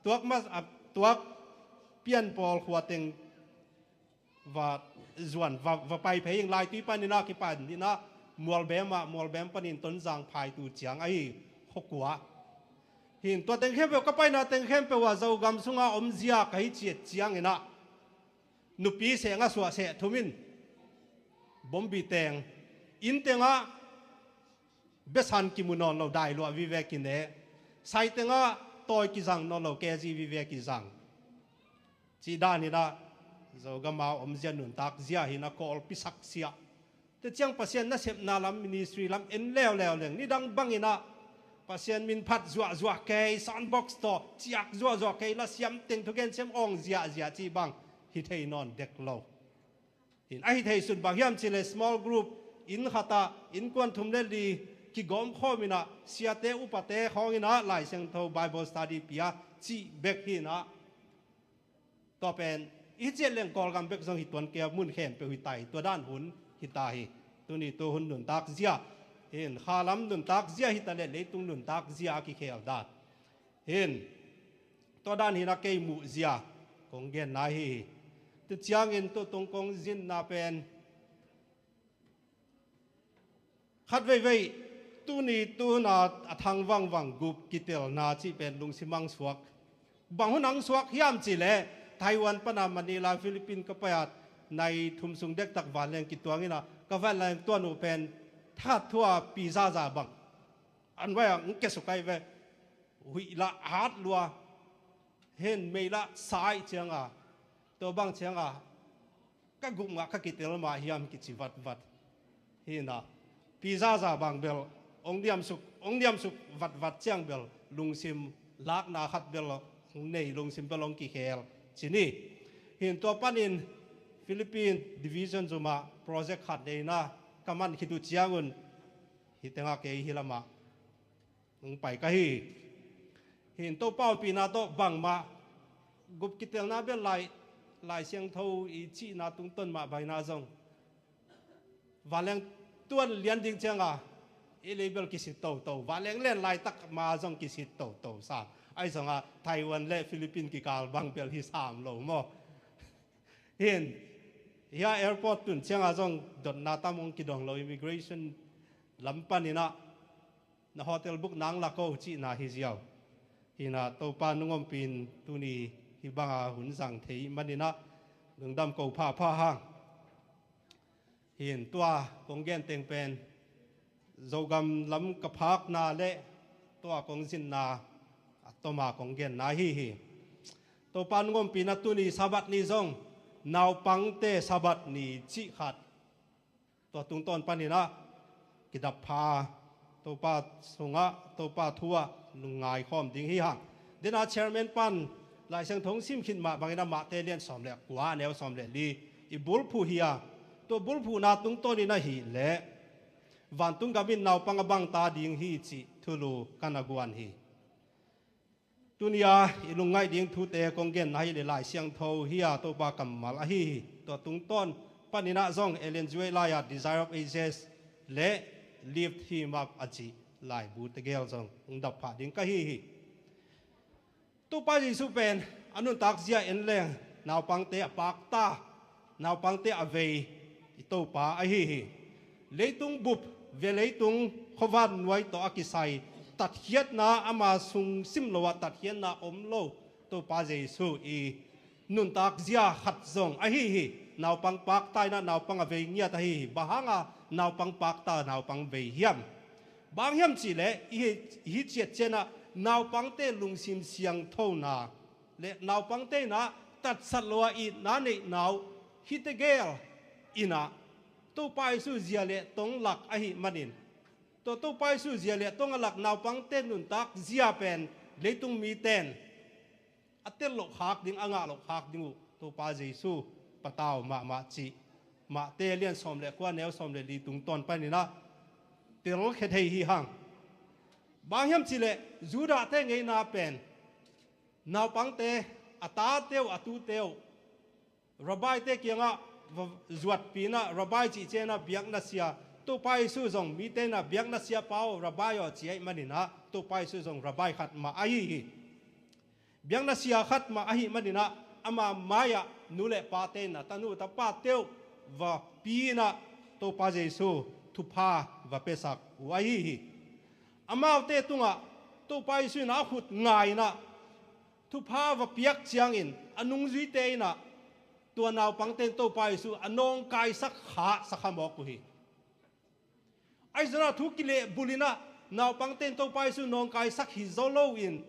ตัวมาตัวเปลี่ยนบอลขวดเต็งว่าจวนว่าไปเพย์ยังไล่ตุยปนินากี่ปันนี่นะมัวลแบมปนินต้นจางพายตูเจียงไอ้หกหัวหินตัวเต็งเข้มเปก็ไปนะเต็งเข้มเปว่าเจ้ากำสุงาอมเจียกให้เจียเจียงเนาะนุปีเสงาสวะเสทุมินบอมบีเต็งอินเต็ง เบสันกิมุนอนเราได้ลัววิเวกินเนไซเตงะตอยกิจังนอนเราแกจีวิเวกิจังจีด้านนี่นะโจกมาอมเจนุนตักเสียหินะกอลพิสักเสียแต่เจียงปัสยานน่ะเสพนาลำมินิสทรีลำเอ็นแล้วเรื่องนี่ดังบังอินะปัสยานมินพัดจัวเกย์ซันบ็อกซ์ต่อเจียกจัวเกย์ละเสียมเต็งทุกเกนเสียมองเสียจีบังฮิตให้นอนเด็กเราหินไอฮิตให้สุดบางยามจิเล small group อินขัตาอินกวนทุมเลลีกิกอมข้อมินะเสียเตอุปเตของอินะหลายเสียงเท่า Bible study ปียจีเบกหินะต่อเป็นอีเจเลี้ยงกอลกันเบกส่งหิตวนเกียมุนแขนไปหิตไตตัวด้านหุ่นหิตาหิตัวนี้ตัวหุ่นหนุนตักเสียเห็นขาลำหนุนตักเสียหิตาเลเลยตุงหนุนตักเสียกิเคลดาดเห็นตัวด้านหินักเกยมุเสียคงเงินนายหิตัวเจียงเงินตัวตรงกงจินนาเป็นขัดไว้ตัวนี้ตัวนาทางวังกุบกิเตลนาจีเป็นลุงสิมังสวกบางหุ่นนังสวกยามจีเล่ไต้หวันปนามนีลาฟิลิปปินส์ก็ไปในทุ่มสุงเด็กตักวันแรงกิตัวงี้นะก็แว่นแรงตัวหนูเป็นทัดทั่วปีซาบังอันว่าอย่างเกสุกไกเวหุยละฮาร์ดลัวเห็นไม่ละสายเชียงตัวบางเชียงก็กุมก็กิตเตลมาเฮียมกิจิวัดเห็นนะปีซาบังเบลองเดียมสุกวัดเชียงเบลลุงซิมลักนาขัดเบลในลุงซิมเบลองกิเคลที่นี่เห็นตัวปันอินฟิลิปปินส์ดิวิชั่นจุมาโปรเจกต์ขัดเลยนะกำมันคิดดูเจียงุนฮิตงาเกยฮิลามาลงไปก็เห็นตัวเป้าปีนาโตบังมากุบกิเตลนาเบลลายเสียงเท่าอีจีนาตุงต้นมาใบนาจงวันแรงตัวเลียนดิงเจียงอีเลเบลกิสิโตวันแรงเล่นลายตักมาจงกิสิโตสามไอ้สังไต้หวันและฟิลิปปินส์กิกาลบังเปลที่สามโลมอเห็นเฮียแอร์พอร์ตตุนเชียงจงดอนนาตามองกิดองโลอิมิเกรชั่นลำปันนี่นะโฮเทลบุกนางลักโอจีนาฮิเซียวฮินะตัวปานุงอมปินตุนีฮิบังหุ่นสังเทีมันนี่นะหนึ่งดำกูผ้าห้างเห็นตัวกงเกนเต็งเป็นโจกำลำกระพักนาเละตัวกงสินนาตัวมากงเกนนาฮีตัวปานงมปีนัตุนีสาบัดนีซงนาวปังเตสาบัดนีจิขัดตัวตุงต้นปานีนะกิดับพาตัวปาสงะตัวปาทัวลุงไงข้อมดิ้งฮีหักเดน่าเชอร์แมนปันหลายเสียงทงซิมขินมาบางนะมาเตเลียนสอมเล็กกว่าแนวสอมเล็กลีอีบุลผู้เฮียตัวบุลผู้นาตุงต้นนี่นะฮีเละวันตุงกับบินนาวปังบังตาดิ้งฮีจิทุลูกันกวนฮีตุนียาอิลุงไงดิ้งทุเตกงเกนให้หลายเสียงเท่าเฮียตัวปากำมาลาฮีตัวตุงต้นปานินาซงเอเลนจวยลายา Desire of Ages และ Lift Him Up อจิลายบูตเกลซงดับผาดิ้งก็ฮีตัวป้าจิสุเป็นอนุตักเสียเอ็นแรงนาวปังเตะปากตานาวปังเตะเวตัวป้าไอฮีเลยตุงบุบเวเลยตุงขวันไว้ตัวอากิไซตัดเขียดนาอามาสุงซิมโลวตัดเขียดนาอมโลตัวป้าเจสุอีนุนตักเสียขัดซงไอฮีนาวปังปากตายนะนาวปังเวเงียตาฮีบางนาวปังปากตานาวปังเวเฮียมบางเฮียมจีเล่ฮิเจียเจนะนาวปังเตลุงซิมเสียงเท่านาเละนาวปังเตนะตัดสัตว์ลัวอีนาเนนาวฮิตเกลอินะตัวไปสู่เจียเละตรงหลักไอหิมันนินตัวไปสู่เจียเละตรงหลักนาวปังเตนุนตักเจียเป็นเลยตุงมีเตนอัตเตลหลกหักดิ้งอ่างหลกหักดิ้งตัวไปเจสู่ปะตาวมาจีมาเตเลียนสมเละกว่าแนวสมเละลีตุงตอนไปนี่นะเตลเขตให้หังบางยามจีเล่จูดาเตงไงนาเป็นนาวปังเตอตาเตวอตูเตวระบายเตเกียงจวดปีนะระบายจีเจนะเบียกนัสยาตัวไปสู้จงมีเตนะเบียกนัสยาเปล่าระบายอ๋อจีไอมันนี่นะตัวไปสู้จงระบายขัดมาไอฮีเบียกนัสยาขัดมาไอฮีมันนี่นะอามาไมายะนูเลปาเตนะตานูตาปาเตวว่าปีนะตัวไปเจสู้ทุพาว่าเปสักไอฮีอามาเตตุงะตัวไปสู้นะขุดง่ายนะทุพาว่าเปียกเจียงอินอนุงจุยเตนะตัวนาวปังเตนตัวไปสู้อนงกายสักขาสักขมอกกุฮีไอ zana thu kile bulina naw pangten to pai su nong kai sak hi zolo in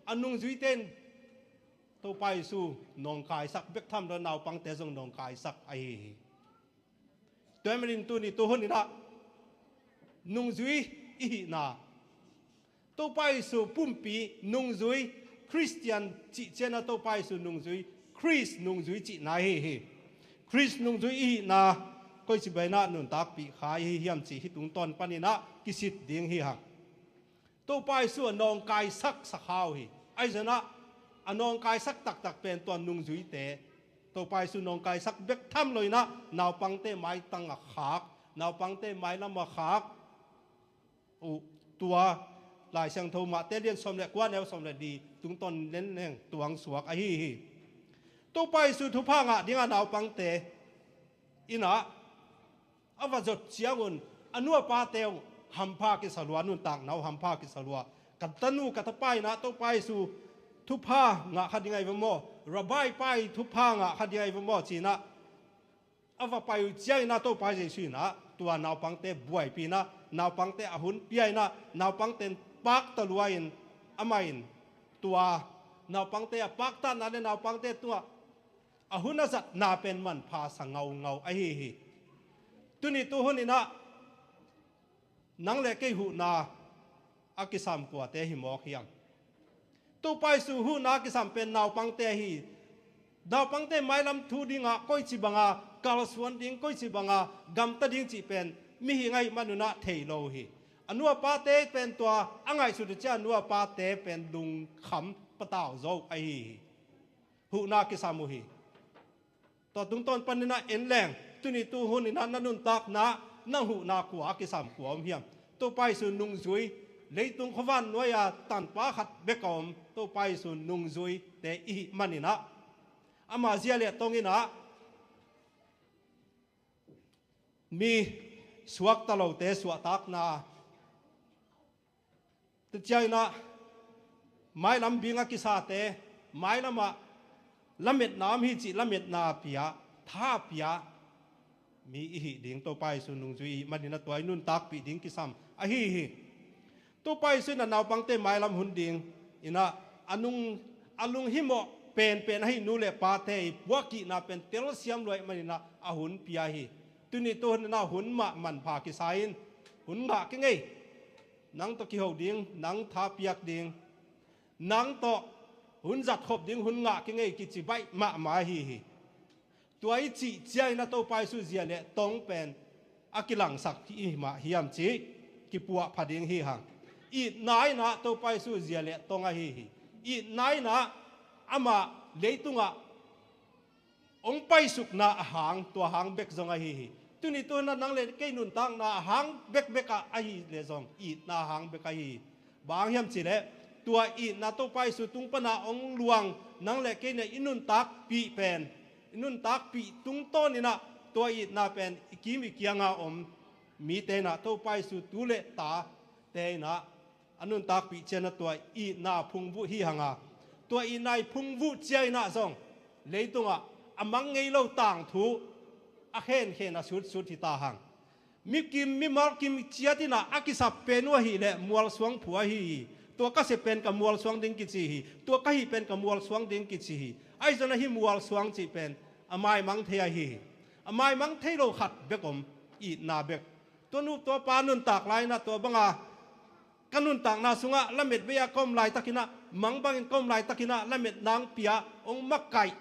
anung zui ten to pai su nong kai sak bek tham do naw pangte jong nong kai sak ai tomerin tu ni tu hon ina nung zui I na to pai su pumpi nung zui Christian chi chena to pai su nung zui Chris nung zui chi na he Chris nung zui I na koi chi bai na nun tak pi khai hi hiam chi hi tung ton panina kisit ding hi ha to pai su nong kai sak sakhaw hi ai jana anong kai sak tak tak pen ton nung zui te to pai su nong kai sak bek tham loina naw pangte mai tang a khak naw pangte mai lam a khak u tua lai sang tho ma te lian som le kwa neu som le di tung ton len neng tuang suak a hi to pai su thu pha nga dinga naw pangte ina avazot chiangun anua pa teu hampa ki salwa nun tak naw hampa ki salwa katanu katapai na to pai su thu pha nga khadingai vemo rabai pai thu pha nga khadingai vemo china ava pai chiai na to pai je na tua naw pangte buai pi na naw pangte ahun piai na naw pangten pak taluain amain tua naw pangte pak ta na le naw pangte tua ahuna zat na pen man pha sangau ngau a hi tuni tu hunina nang le ke hu na akisam kwa te hi mok hiam tu pai su hu na kisam pen naw pangte hi naw pangte mai lam thu dinga koi chi banga kal suan ding koi chi banga gam ta ding chi pen mi hi ngai manuna theilo hi anua pa te pen tua angai su de cha anua pa te pen lung kham pataw zo ai hu na kisam mu hi to tung ton panina en leng tuni tu hun ina nanun tak na nang hu na kwa kisam kuam hiam to pai su nung zui leitung khwan noya tan pa khat bekom to pai su nung zui te I manina ama zia le tongina mi suak talo te suak tak na te chaina mai lam binga kisate mai lama lamet nam hi chi lamet na pia tha pia mi hi ding to pai su nung zui manina toy nun tak pi ding kisam a hi to pai su na naw pangte mai lam hun ding ina alung himo pen hi nu le pa te buaki na pen tel siam loi manina a hun pia hi tuni to na hun ma man pha ki sain hun nga ki ngei nang to ki ho ding nang tha piak ding nang to hun zat khop ding hun nga ki ngei ki chi bai ma hi tuai chi chiai na to pai su zia le tong pen akilang sak hi ma hiam chi ki puwa phading hi hang I nai na to pai su zia le tonga hi I nai na ama leitunga ong pai suk na hang to hang bek zonga hi tuni to na nang le ke nun tang na hang bek beka a hi le zong I na hang beka hi bang hiam chi le tua I na to pai su tung pana ong luang nang le ke ne inun tak pi pen inun tak pi tung to ni na tua I na pen kimi kianga om mi te na to pai su tu le ta te na anun tak pi chena tua I na phung bu hi hanga tua I nai phung bu chai na zong leitunga amang ngei lo tang thu a khen a sut hi ta hang mi mal kim chiatina akisap penwa hi le mual suang phua hi tua ka se pen ka mual suang ding ki chi hi tua ka hi pen ka mual suang ding ki chi hi ai zana hi mual suang chi pen amai mang thea hi amai mang thei lo khat bekom I na bek to nu to pa nun tak lai na to banga kanun tak na sunga lamet beya kom lai takina mang bangin kom lai takina lamet nang pia ong makai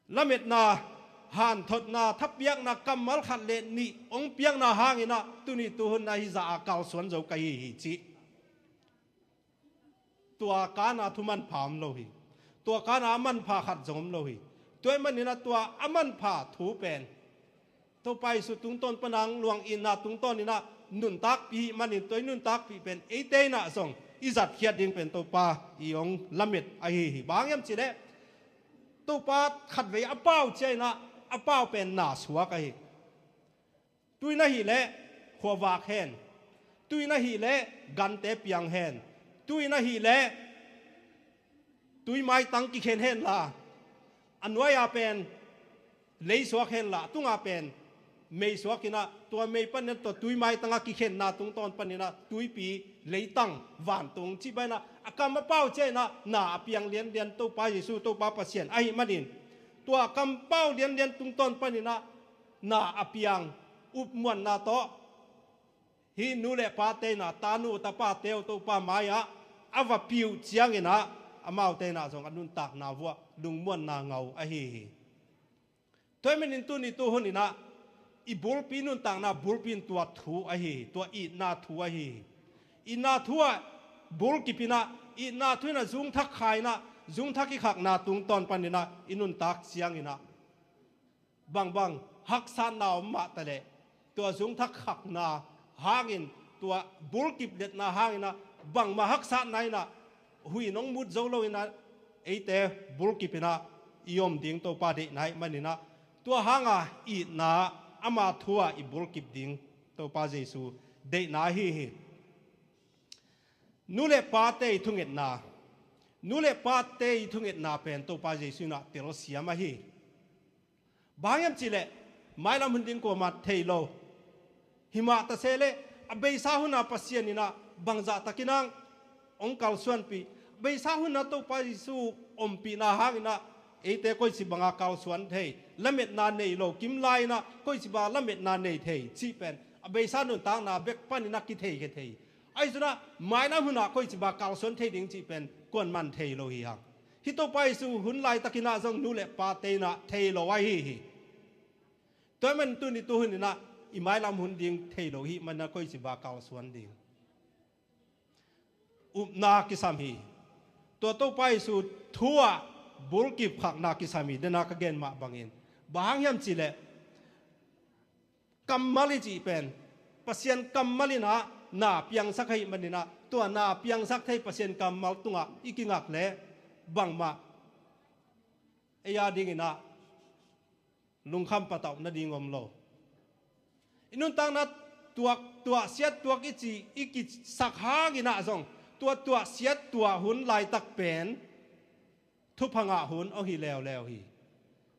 lamet na han thot na thapyak na kamal khat le ni ong piak na hangina tuni tu hun na hi za akal suan zo kai hi chi tua kana thuman pham lo hi tua kana man pha khat zom lo hi toy manina tua aman pha thu pen to pai su tung ton panang luang in na tung ton ina nun tak pi manin toy nun tak pi pen e te na song izat khiat ding pen to pa I ong lamet a hi bang yam chi le to pa khat ve a pau chai na a pau pen na suwa ka hi tui na hi le khwa wak hen tui na hi le gan te piang hen tui na hi le tui mai tang ki khen hen la anwaya pen lei suak hen la tunga pen เมสวกินะตัวเมปันนั้นตัวตุยไม้ตั้งกิเข็นนาตรงตอนปันนี่นะตุยปีเลยตั้งหวานตรงที่ไปนะอากำมาเป้าเจนะหนาเปียงเลียนตัวปาเยซูตัวปาปะเสียนไอ้มาดินตัวกำเป้าเลียนตรงตอนปันนี่นะหนาอเปียงอุบมวนนาโตฮินูเลปาเตนะตานูตาปาเตวตัวปามายะอวปิวเจียงนะอามาเตนะสองอนุนตักนาวัวดุงมวนนาเงาไอ้ตัวมันนินตุนิตัวหนินะอีบุลปีนุนต่างนาบุลปีนตัวทูไอฮีตัวอีนาทูไอฮีอีนาทัวบุลกิปินะอีนาทุนะจุงทักขายนะจุงทักกิขักนาตุงตอนปันนี่นะอินุนตักเสียงอินะบางฮักซานนาวมาตะเลตัวจุงทักขักนาหางินตัวบุลกิบเด็ดนาหางินนะบางมาฮักซานไหนนะหุยน้องมุดโจโลอินะไอเตบุลกิปินะยอมดิ้งตัวปาเดไหนมันนี่นะตัวหางอีนาอามาทัวอีบุลกิบดิงตัวปาเยซูเดนาฮีนูเลปาเตยทุงเอ็ดนานูเลปาเตยทุงเอ็ดนาเป็นตัวปาเยซูนะเตลเสียมาฮีบางยามจิเลไม่ลำหุ่นดิงกว่ามาเทโลหิมะตะเซเลอเบยซาหุนาปัสเซียนินะบางจากตะกินังองค์กาลส่วนปีเบยซาหุนาตัวปาเยซูอมปีนาหากินะเอเตก็สิบังอาการส่วนเทละเม็ดนานในโลกิมไลนะก็สิบาละเม็ดนานในเทจีเป็นอเบยซานุนต่างนาเบกปันนักกิเทกเทไอ้สุนะไม่นะหุนาก็สิบาการส่วนเทดิงจีเป็นกวนมันเทโลหิฮังฮิโตไปสู่หุนไลตะกินาจงนูเลปาเตนะเทโลไว้ฮิตัวมันตุนิตุหุนนะอีไม่ลำหุนดิงเทโลหิมันนะก็สิบาการส่วนดิงอุปนากิสามีตัวโตไปสู่ทัวบุลกิบขักนากิสามีเดนักเกนมาบังเอินบางยามจิเลกัมมาลิจีเป็นปัสยันกัมมาลินะนาเปียงสักให้มันนี่นะตัวนาเปียงสักให้ปัสยันกัมมาตุงะอีกิงักเล่บังมาเอียดิ่งนะลุงคำปะตอบนาดิ่งอมโลอินุนตังนะตัวเสียตัวกิจีอีกิสักหากินะซองตัวเสียตัวหุนลายตักเป็นทุพงะหุนเอาฮีแล้วฮี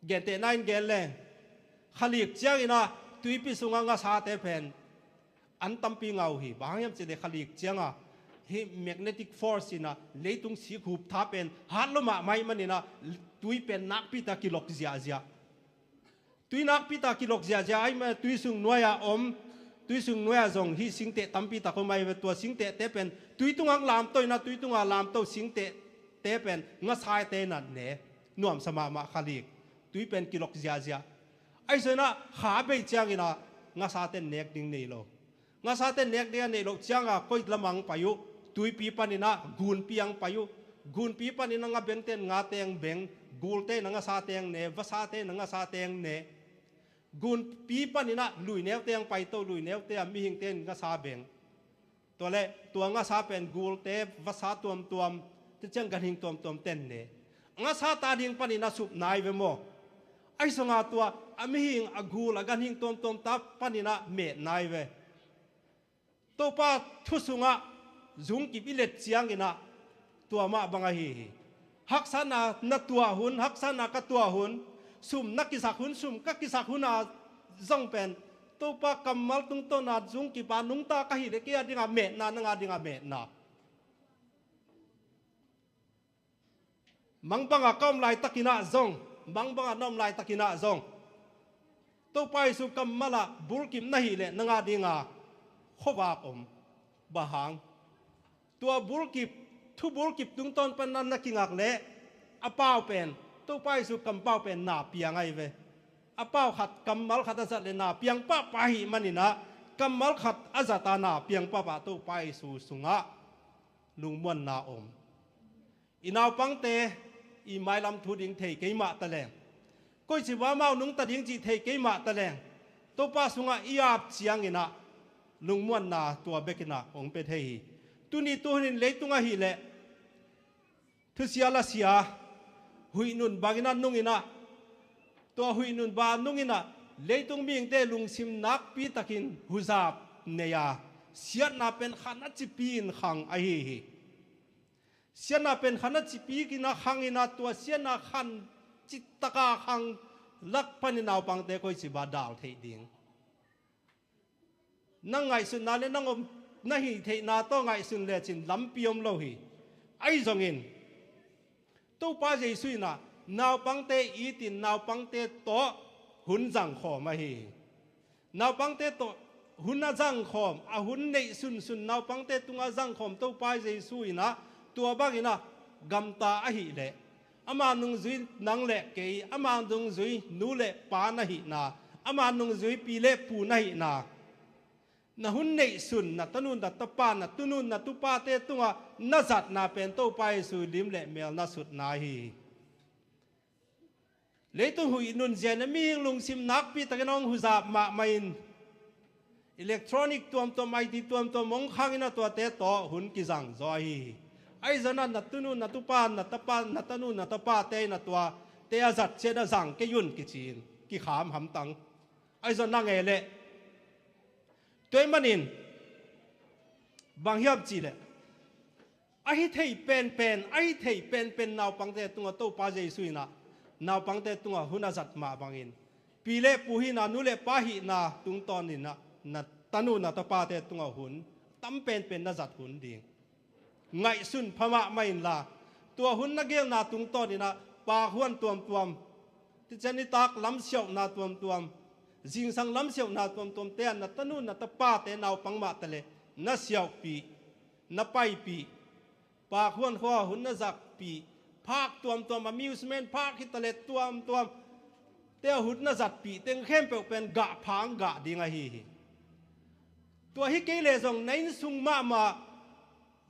เกณฑ์เตนัยเกณฑ์แรงขลีกเจ้าอินะตุยปิสุงงาซาเตเป็นอันตั้มปีเงาฮีบางยามจะได้ขลีกเจ้าฮีแมกเนติกฟอร์สนะเลยตุงสีขูบท้าเป็นฮัลโลมาไม่มันนี่นะตุยเป็นนักพิตากิโลกเสียตุยนักพิตากิโลกเสียไอ้มาตุยสุงนัวตุยสุงนัวจงฮีสิงเตตั้มพิตาคนไม่ตัวสิงเตเป็นตุยตุงอังลามตัวนะตุยตุงอังลามตัวสิงเตเป็นงาซายเตนันเนนวมสมามาขลีกตุยเป็นกิโลกเสียไอ้ส่วนน่ะขาไปเจียงอินะงาซาเตนเนกดิ้งนี่โลงาซาเตนเนกดิ้งนี่โลเจียงอ่ะก็ละมังไปอยู่ตุยปีปันนี่นะกูนปียังไปอยู่กูนปีปันนี่นะงาเบงเตนงาเตงเบงกูลเตนงาซาเตงเนวซาเตนงาซาเตงเนกูนปีปันนี่นะลุยแนวเตงไปโตลุยแนวเตงมีหิงเตนงาซาเบงตัวเล่ตัวงาซาเป็นกูลเตวซาตัวจะจังกันหิงตัวเต้นเนงาซาตาดิงปันนี่นะสุบนายเวโมไอ้สงาตัวอมิหิงอกูละกันหิงตัวตับปันนี่นะเมดนายเวตัวป้าทุสุงะจุงกิบิเลตเสียงกินะตัวมาบังอาฮีฮักษานาตัวหุนฮักษานากัตัวหุนซุ่มนักกิสักหุนซุ่มกักกิสักหุนอาจังเป็นตัวป้ากำมัลตุงตัวนาจุงกิปานุงตากะฮิเดกียดิงาเมดนานังาดิงาเมดนามังบังอาก้อมลายตะกินะจงบังบังอาน้อมลายตะกินะจงตัวไปสู่กำมัลบุลกิมนาฮิเลนังาดิงาขบากอมบะหังตัวบุลกิบทุบุลกิบตุงตอนปนันนักกิงักเละอาเป้าเป็นตัวไปสู่กำเป้าเป็นนาเปียงไงเวอาเป้าขัดกำมัลขัดอาจารย์นาเปียงป้าไปมันนี่นะกำมัลขัดอาจารย์นาเปียงป้าป้าตัวไปสู่สุงะลุงมวนนาอมอีนาวปังเตอีไม้ลำทูดิงเทเกยมาตะแลงก็สิว่าเมานุงตะดิงจีเทเกยมาตะแลงตัวป้าสุงะอีอาบเสียงอินะลุงมวนนาตัวเบกินาองเปเทฮีตุนีตัวนินเล็กตุงะฮีเลทุเสียละเสียหุยนุนบากินานุงอินะตัวหุยนุนบานุงอินะเล็กตุงมิงเตลุงซิมนักปีตะกินหุซาบเนียเสียนาเป็นขนาดจิปีนขังไอฮีเสียนาเป็นขนาดจิปีกินาขังอินะตัวเสียนาขันจิตตะกาขังลักพันนาวปังเตก็สิบาดาวเทดิง nang ngai sun na le nang om na hi the na to ngai sun le chin lam piom lo hi ai zong in to pa jesu na naw pang te i tin naw pang te to hun jang kho ma hi naw pang te to hun na jang khom a hun nei sun sun naw pang te tunga jang khom to pa jesu ina tua bang ina gam ta a hi le ama nung zui nang le ke ama nung zui nu le pa na hi na ama nung zui pi le pu na hi na na hun nei sun na tanun da tapa na tunun na tupa te tunga na zat na pen to pa jesu lim le mel na sut na hi leitung hui nun zen mi lung sim nak pi takanong huza ma main electronic tuam to mai ti tuam to mong khangina to te to hun ki jang zo hi ai zana na tunu na tupa na tapa na tanu na tapa te na to te azat che da jang ke yun ki chin ki kham ham tang ai zana nge le toy manin bang hiap chi le ai thei pen ai thei pen naw pang te tunga to pa jesu ina naw pang te tunga huna zat ma bangin pile puhi na nule pahi na tung ton ni na tanu na ta pa te tunga hun tam pen na zat hun ding ngai sun phama main la tua hun na gel na tung ton ni na pa huan tuam ti chani tak lam siau na tuam jing sang lam siau na tuam te na tanu na ta pa te naw pang ma tale na siau pi na pai pi pa huan kho hun na zak pi phak tuam amusement park hitale tuam te hut na zat pi teng khem pe pen ga phang ga dinga hi tua hi ke le jong nain sung ma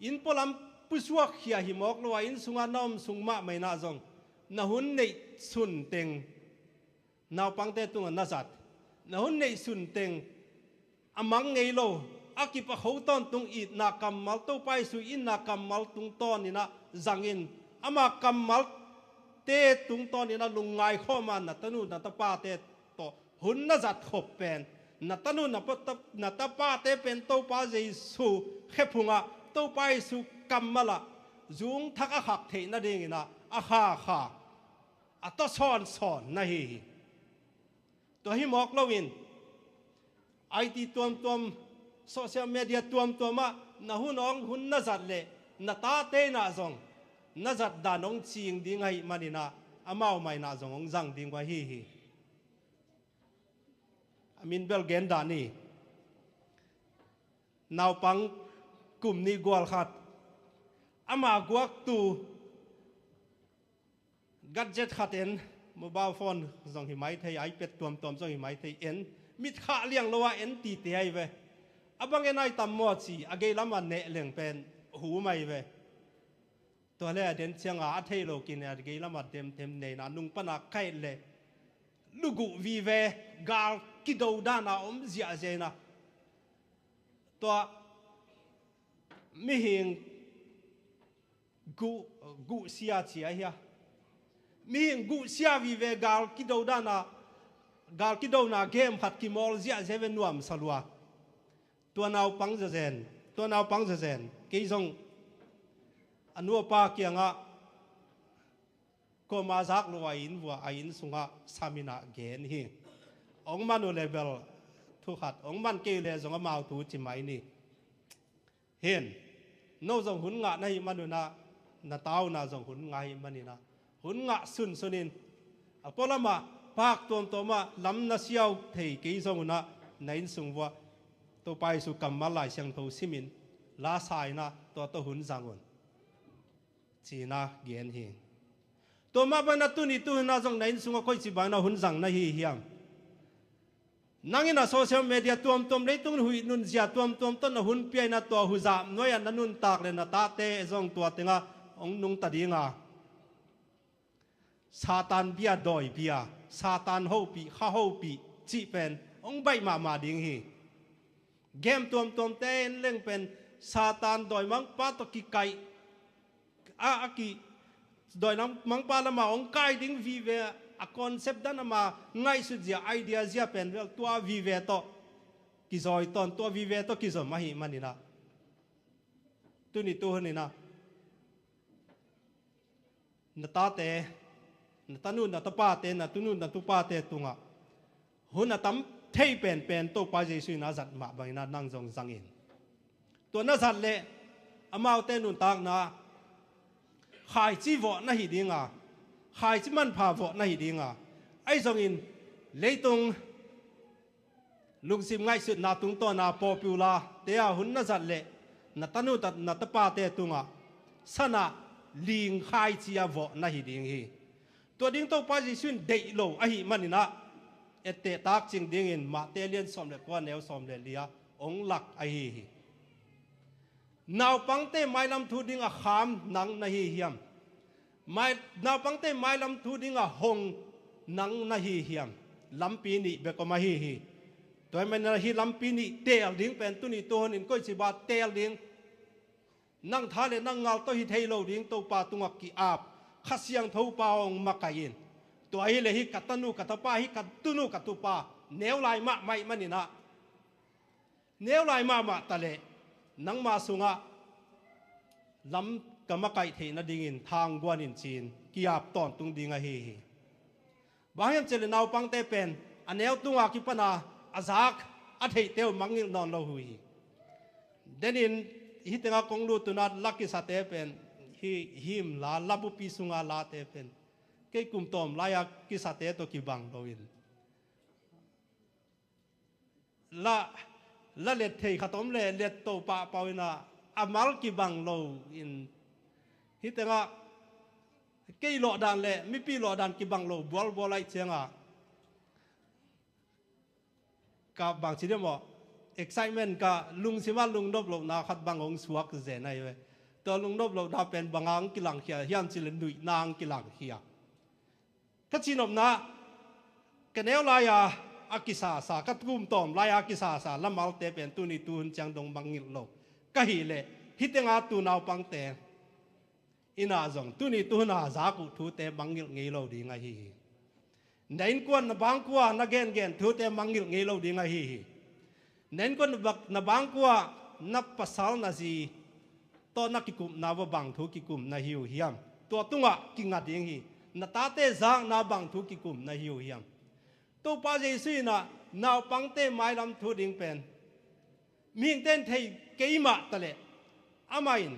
in polam pusuak khia hi mok lo in sunga nom sung ma mai na jong na hun nei sun teng naw pang te tung na zat na hun nei sun teng amang ngei lo akipa khoton tung I na kamal to pai su in na kamal tung ton ni na zangin ama kamal te tung ton ina lungai khoman na tanu na tapa te to hun na zat khop pen na tanu na tapa te pen to pa jesu khephunga to pa jesu kamala zung thaka khak the na ding ina a kha ato son na hi to hi mok lowin IT tuam social media tuam ma na hunong hun na zat le na ta te na zong na zat da nong ching ding ai manina amao mai na zong ong jang ding wa hi amin bel gen da ni naw pang kum ni gwal khat ama guak tu gadget khaten mobile phone zong hi mai thai ipad tuam zong hi mai thai en mit kha liang lowa en ti te ai ve abang enai tam mo chi age lama ne leng pen hu mai veตัวเลเดนเชียงอาเทโลกินเนี่ยกีฬามาเต็มเนี่ยนะนุ่งปนักไข่เลยลูกุวีเวกาลกิโดดานาเสียเจนะตัวไม่เห็นกูเสียเชียเฮียไม่เห็นกูเสียวีเวกาลกิโดดานากาลกิโดนาเกมขัดกิมอลเสียเจเวนวมสลัวตัวนาวปังเจนกี่ทรงอันวัวปาเกียงก็มาจากลอยอินวัวอินสุงสามินาเกนหิองมันเลเวลทุกขัดองมันเกลสงมาเอาตูจิไหมนี่เห็นโน้ตส่งหุ่นงะในมันดูนาเต้านาส่งหุ่นไงมันนี่นะหุ่นงะสุนินพอละมาปากตัวมาลำนาเสียวเทกี่ส่งนะในสุงวัวตัวไปสุกรรมมาหลายเสียงตัวซิมินลาสายนะตัวหุ่นสังวนจีน่าเกียนหิงตัวมาเป็นนัตุนิตุน่าจงในสุงก็จีบานาหุ่นสังนาฮีเฮียมนั่งอินาโซเชียลมีเดียตัวเลยตุงหุยนุนเสียตัวต้นหุ่นเปียนาตัวหุจามน้อยนันนุนตากเลยนาตาเตจงตัวติงาองนุงตัดีงาซาตานเบียดอยเบียซาตานฮูปีข้าฮูปีจีเป็นองใบมาดิ่งฮีเกมตัวเต้นเล่งเป็นซาตานดอยมังปาตกิไกอากิโดยน้ำมังปาละมาองค์กายดิ้งวีเวอคอนเซปต์นั้นมาง่ายสุดเสียไอเดียเสียเป็นตัววีเวโตกิจอยตอนตัววีเวโตกิจมาหิมันนี่นะตัวนี้ตัวนี่นะนตาเตนตานุนนตาปาเตนตุนุนนตุปาเตตุงะหุ่นตั้ม เทเป็นโตปาเยซูนาจัดมาบางนานั่งจงสังอินตัวนาจัดเละอมาเตนุนตากนาขายจีวนะฮิดิงาขายจิมันพาวนะฮิดิงาไอ้จงอินเลยตรงลุงซิมง่ายสุดนาตุงตัวนาปอปิวลาเตียหุ่นนาจัดเละนาตนุตัดนาตปาเตตุงาสนะลิงขายจีวนะฮิดิงฮีตัวดิ้งโตปาเยซูเดโลไอฮิมันนี่นะเอเตตักจิงดิ้งอินมาเตเลียนสอมเล็กว่าแนวสอมเลียองหลักไอฮีนาวปังเต้ไม้ลำทูดิ้งอะขามนังนาฮีเฮียมไม้นาวปังเต้ไม้ลำทูดิ้งอะหงนังนาฮีเฮียมลำปีนี่เบกมาฮีฮีตัวมันนาฮีลำปีนี่เตลดิ้งเป็นตุนี่ตัวนินก็สิบาเตลดิ้งนั่งท่าเลนั่งเงาตัวฮิเทโลดิ้งตัวปาตุงกีอาบขัดเสียงทูปาองมาไกยินตัวฮิเลฮิกัตตนูกัตปาฮิกัตตุนูกัตตุปาเนวลายมาไม่มันนี่นะเนวลายมาตะเลนังมาสุงะลำกรรมไก่เทนดิ่งทางกวนอินจีนกีอาบตอนตุงดิ่งเฮบางอย่างเจริญเอาปังเตเป็นอันเนวตุงอากิปนาอาซักอัฐิเตวมังงิลนอนโลหุยเดนินฮิตงากงลูตุนัดลักกิสเตเป็นหิมลาลับุปีสุงาลาเตเป็นเกยกุมตอมลายกิสเตตกิบังโลวินละเลดเทขตอมเลดโตปะปาวินาอามัลกิบังโลอินฮิตงาเกยหลอดันเลมิปีหลอดันกิบังโลบอลไลเชียงากับบางทีเดียวบอก excitement กับลุงสิว่าลุงนบโลนาขัดบางองสวกเจนไอเวตัวลุงนบโลนาเป็นบางอังกิลังเขียเฮียมจิเลนดุยนางกิลังเขียก็จีนอมนะกันเอวลายอากิสาสากัดกุมตอมลายอากิสาสาละมาลเตเป็นตุนิตุนจังดงบังงิลโลก็ฮิเลฮิตงาตูนาวปังเตอินาจงตุนิตุนาจากุทูเตบังงิลเงโลดีไงฮีเน้นกวนนบางกว่านักเกนทูเตบังงิลเงโลดีไงฮีเน้นกวนนบางกว่านับภาษานาซีตอนนักกิกุมนาวบังทุกิกุมนาฮิวเฮียมตัวตุงะกิงัดยิงฮีนาตาเตจางนาบังทุกิกุมนาฮิวเฮียมตัวป้าเจสุยนะนาวปังเตไม้ลำทุดิงเป็นมีเต้นเทเกยมาตะเลอามาอิน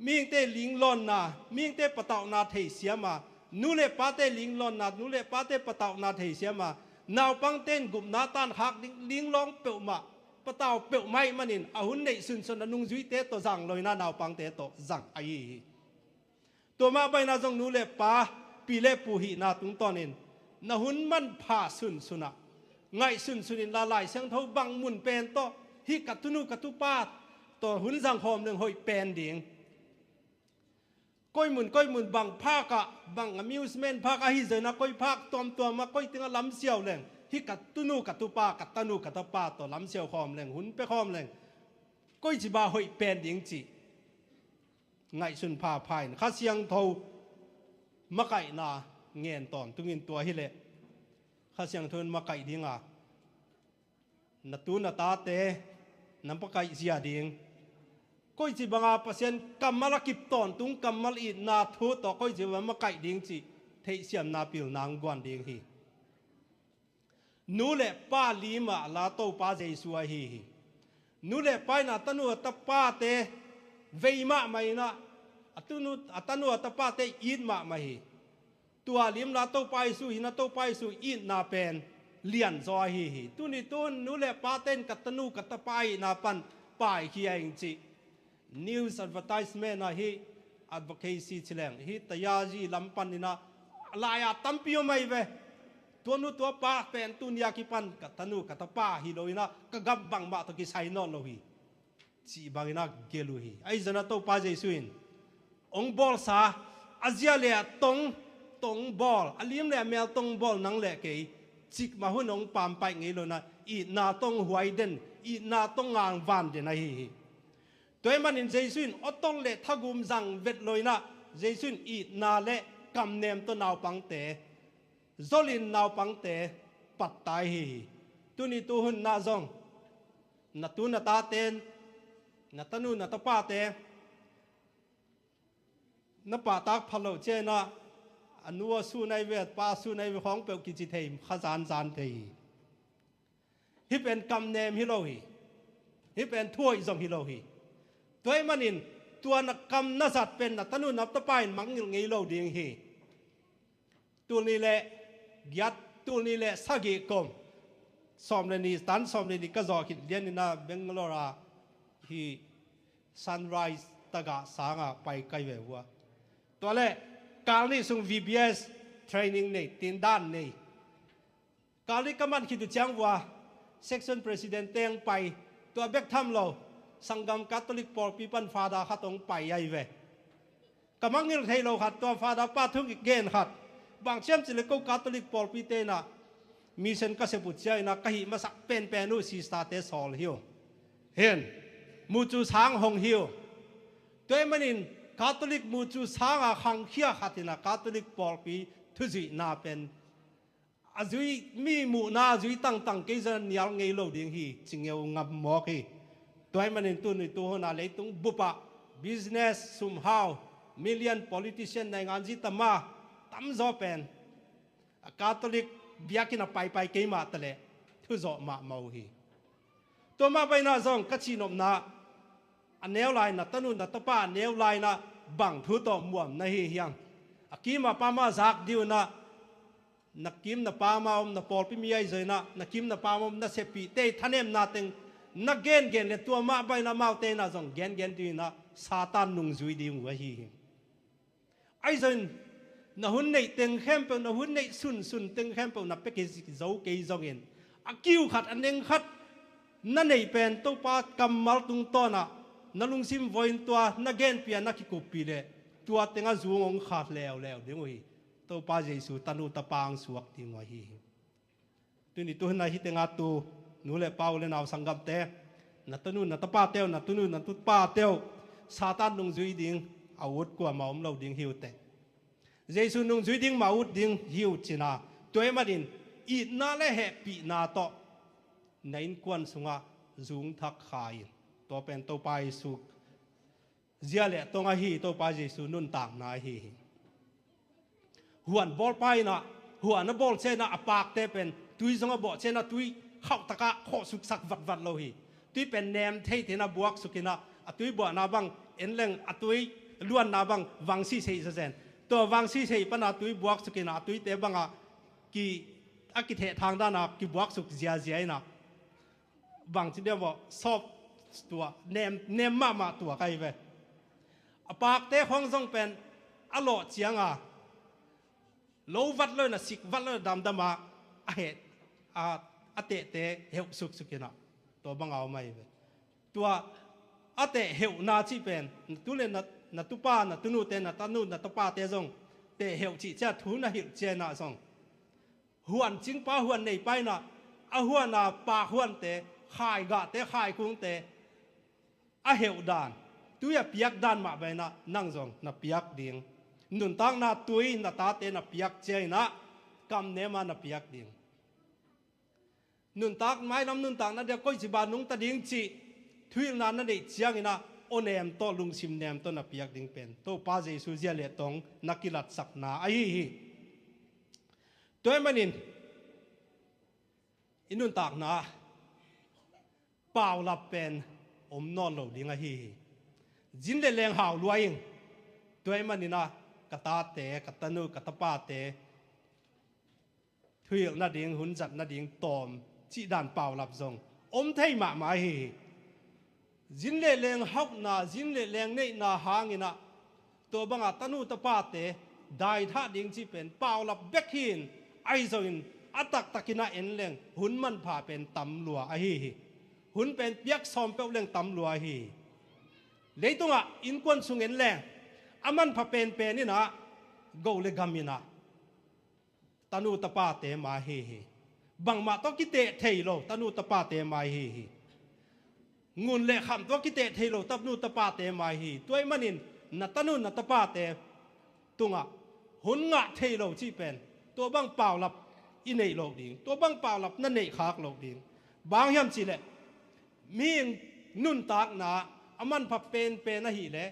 มีเตลิงลอนนามีเตปะตาวนาเทเสียมานูเลปาเตลิงลอนนานูเลปาเตปะตาวนาเทเสียมานาวปังเต้นกุมนาตันหักลิงลองเปียวมาปะตาวเปียวไม่มันอินอาหุนในสุนสนนุงจุยเตตัวจังลอยนานาวปังเตตัวจังไอตัวมาไปนาจงนูเลปาปีเลปูหินาตุงตอนนินนาหุนมันพาสุนสุนักไงสุนสุนินละลายเสียงเท่าบังมุนเป็นโตฮิกัตุนุกัตุปาตัวหุนสังคมหนึ่งหอยเป็นดิ่งก้อยมุนบังภาคบัง amusement ภาคฮิเจนะก้อยภาคตัวมาก้อยถึงลำเสียวแรงฮิกัตุนุกัตุปากัตนุกัตปาตัวลำเสียวคอมแรงหุนไปคอมแรงก้อยจิบาหอยเป็นดิ่งจีไงสุนพาพายข้าเสียงเท่ามะไก่นาเงียนตอนตุงินตัวฮิเลข้าเสียงเท่ามะไก่ดิ่งนัตูนตาเตน้ำปะไก่เสียดิ่งก้อยจีบังอาเปอร์เซ็นต์กำมาลกิบตอนตุงกำมาลอีนาทูต่อก้อยจีว่ามะไก่ดิ่งจีเทเสียมนาปิลนางกวนดิ่งฮีนูเล่ป้าลีมาลาโตป้าเจสัวฮีนูเล่ป้านาตนุตป้าเตเวมาไม่นะตนุตป้าเตอินมาไม่ฮีตัวลิมลาโตป้าสุหินาโตป้าสุอินนาเป็นเลียนซอฮีตุนิตุนนูเล่ป้าเต้นกัตนุกัตป้านาปันป้ายขี้เองจีnews advertisement นะฮีadvocacy เฉลงฮีตยาจีลำปันนี่นะลายตั้มพิโอไม่เวตัวนู้ตัวป้าเป็นตุนยากิปันกัตนุกัตป้าฮีโลยนะกกับบังมาตะกิไซนอนโลฮีจีบังนะเกลูฮีไอ้จนะโตป้าเจสุอินองบอลซาอาเซียเลียตงบอลอลิมเลียเมลตงบอลนังเละเกยจิกมาหุ่นองปามไปงี้โลนะอีนาตงหวยเด่นอีนาตงงางวันเดนไอฮีตัวมันอินเจสุนอตงเละทักุมจังเวทลอยนะเจสุนอีนาเละกำเนมตัวนาวปังเตโซลินนาวปังเตปัตตายฮีตุนิตุหุนนาจงนัตุนตาเตนนัตนุนัตป้าเตนับปาตักพะโลเจนะอนุวสู้ในเวทป้าสู้ในของเปลกิจิเทมขจานจานเท hi pen kam nem hi lo hi pen thoi zong hi lo hi toy manin tua na kam na zat pen na tanu nap ta pain mangil ngei lo ding hi tu ni le gyat tu ni le sagi kom som le ni tan som le ni ka zo khit lian ni na Bangalore hi sunrise taga sanga pai kai ve wa to le kal ni sung VBS training nei tin dan nei kal ni kaman khit chang wa section president teng pai to bek tham lo Sanggam Catholic Paul Pipan Father khatong pai ai ve kamangil thei lo khat to Father pa thung again khat bang chem chile ko Catholic Paul Pi te na mission ka se put chai na ka hi ma sak pen nu si sta te sol hiu hen mu chu sang hong hiu toy manin Catholic mu chu sang a khang khia khatina Catholic Paul Pi thuji na pen azui mi mu na azui tang ke jan nial ngei lo ding hi chingeu ngam mo ki toy manin tu ni tu na le tung bupa business somehow million politician na ngan ji tama tam zo pen Catholic biakina pai ke ma tale thu zo ma mau hi to ma pai na zong ka chi nom na aneu lai na tanu na tapa aneu lai na bang thu to muam na hi hiang akima pa ma zak diu na nakim na pa ma om na pol pi mi ai zoi na nakim na pa ma om na sepi te thanem na teng na gen le to ma pai na mau te na zong gen di na satan nung zui di wa hi ai zon na hun nei teng khem pe na hun nei sun teng khem pe na pe ke zo ke zong en akiu khat aneng khat na nei pen to pa kamal tung to na lung sim voin to na gen pia na ki ko pi le tua tenga zungong khat lew ding hi to pa jesu tanu ta pang suak ding wa hi tu ni tu na hi tenga tu nu le pau le naw sangam te na tanu na ta pa teo na tunu na tu pa teo satan nung zui ding awut kwa maum lo ding hiu te Jesu nung zui ding maut ding hiu china toy marin I na le he pi na to nain kwan sunga zung thak khai to pen to pai su zia le to nga hi to pa Jesu nun tak na hi huan bol pai na huan na bol che na apak te pen tui zonga bo che na tui khau taka kho suk sak vat lo hi tui pen nem thei te na buak sukina atui bo na bang enleng atui luan na bang wangsi sei zen to wangsi sei pana tui buak sukina tui te banga ki akithe thang da na ki buak suk zia na bang chi de bo sop tua nem ma tua kai ve apak te khong jong pen alo chianga lo vat lo na sik vat lo dam dama a he ate te heu sukina to banga o mai ve tua ate heu na chi pen tu le na tu pa na tu nu te na ta nu na ta pa te jong te heu chi cha thu na hil che na jong huan ching pa huan nei pai na a huan na pa huan te khai ga te khai kung te a heu dan tu ya piak dan ma bai na nang jong na piak ding nun tang na tui na ta te na piak che na kam ne ma na piak ding nun tak mai nam nun tak na de koi chi ba nung ta ding chi thuil na na de chiang ina onem to lung sim nem to na piak ding pen to pa Jesu zia le tong nakilat sak na ai hi toy manin inun tak na pau lap pen om non lo ding a hi jin le leng haw luaing toy manina kata te katanu katapa te thuil na ding hun jat na ding tom chi dan pau lap zong om thei ma hi jin le leng hok na jin le leng nei na hangina to banga tanu tapa te dai tha ding chi pen pau lap bek hin ai zoin atak takina en leng hun man pha pen tam lua a hi hun pen piak som pe leng tam lua hi leitunga in kon sungen leng aman pha pen ni na go le gamina tanu tapa te ma hi bang ma to ki te thei lo tanu tapa te ma hi ngun le kham to ki te thei lo tap nu tapa te ma hi toy manin na tanu na tapa te tunga hun nga thei lo chi pen to bang pau lap i nei lo ding to bang pau lap na nei khak lo ding bang hiam chi le ming nun tak na aman pha pen na hi le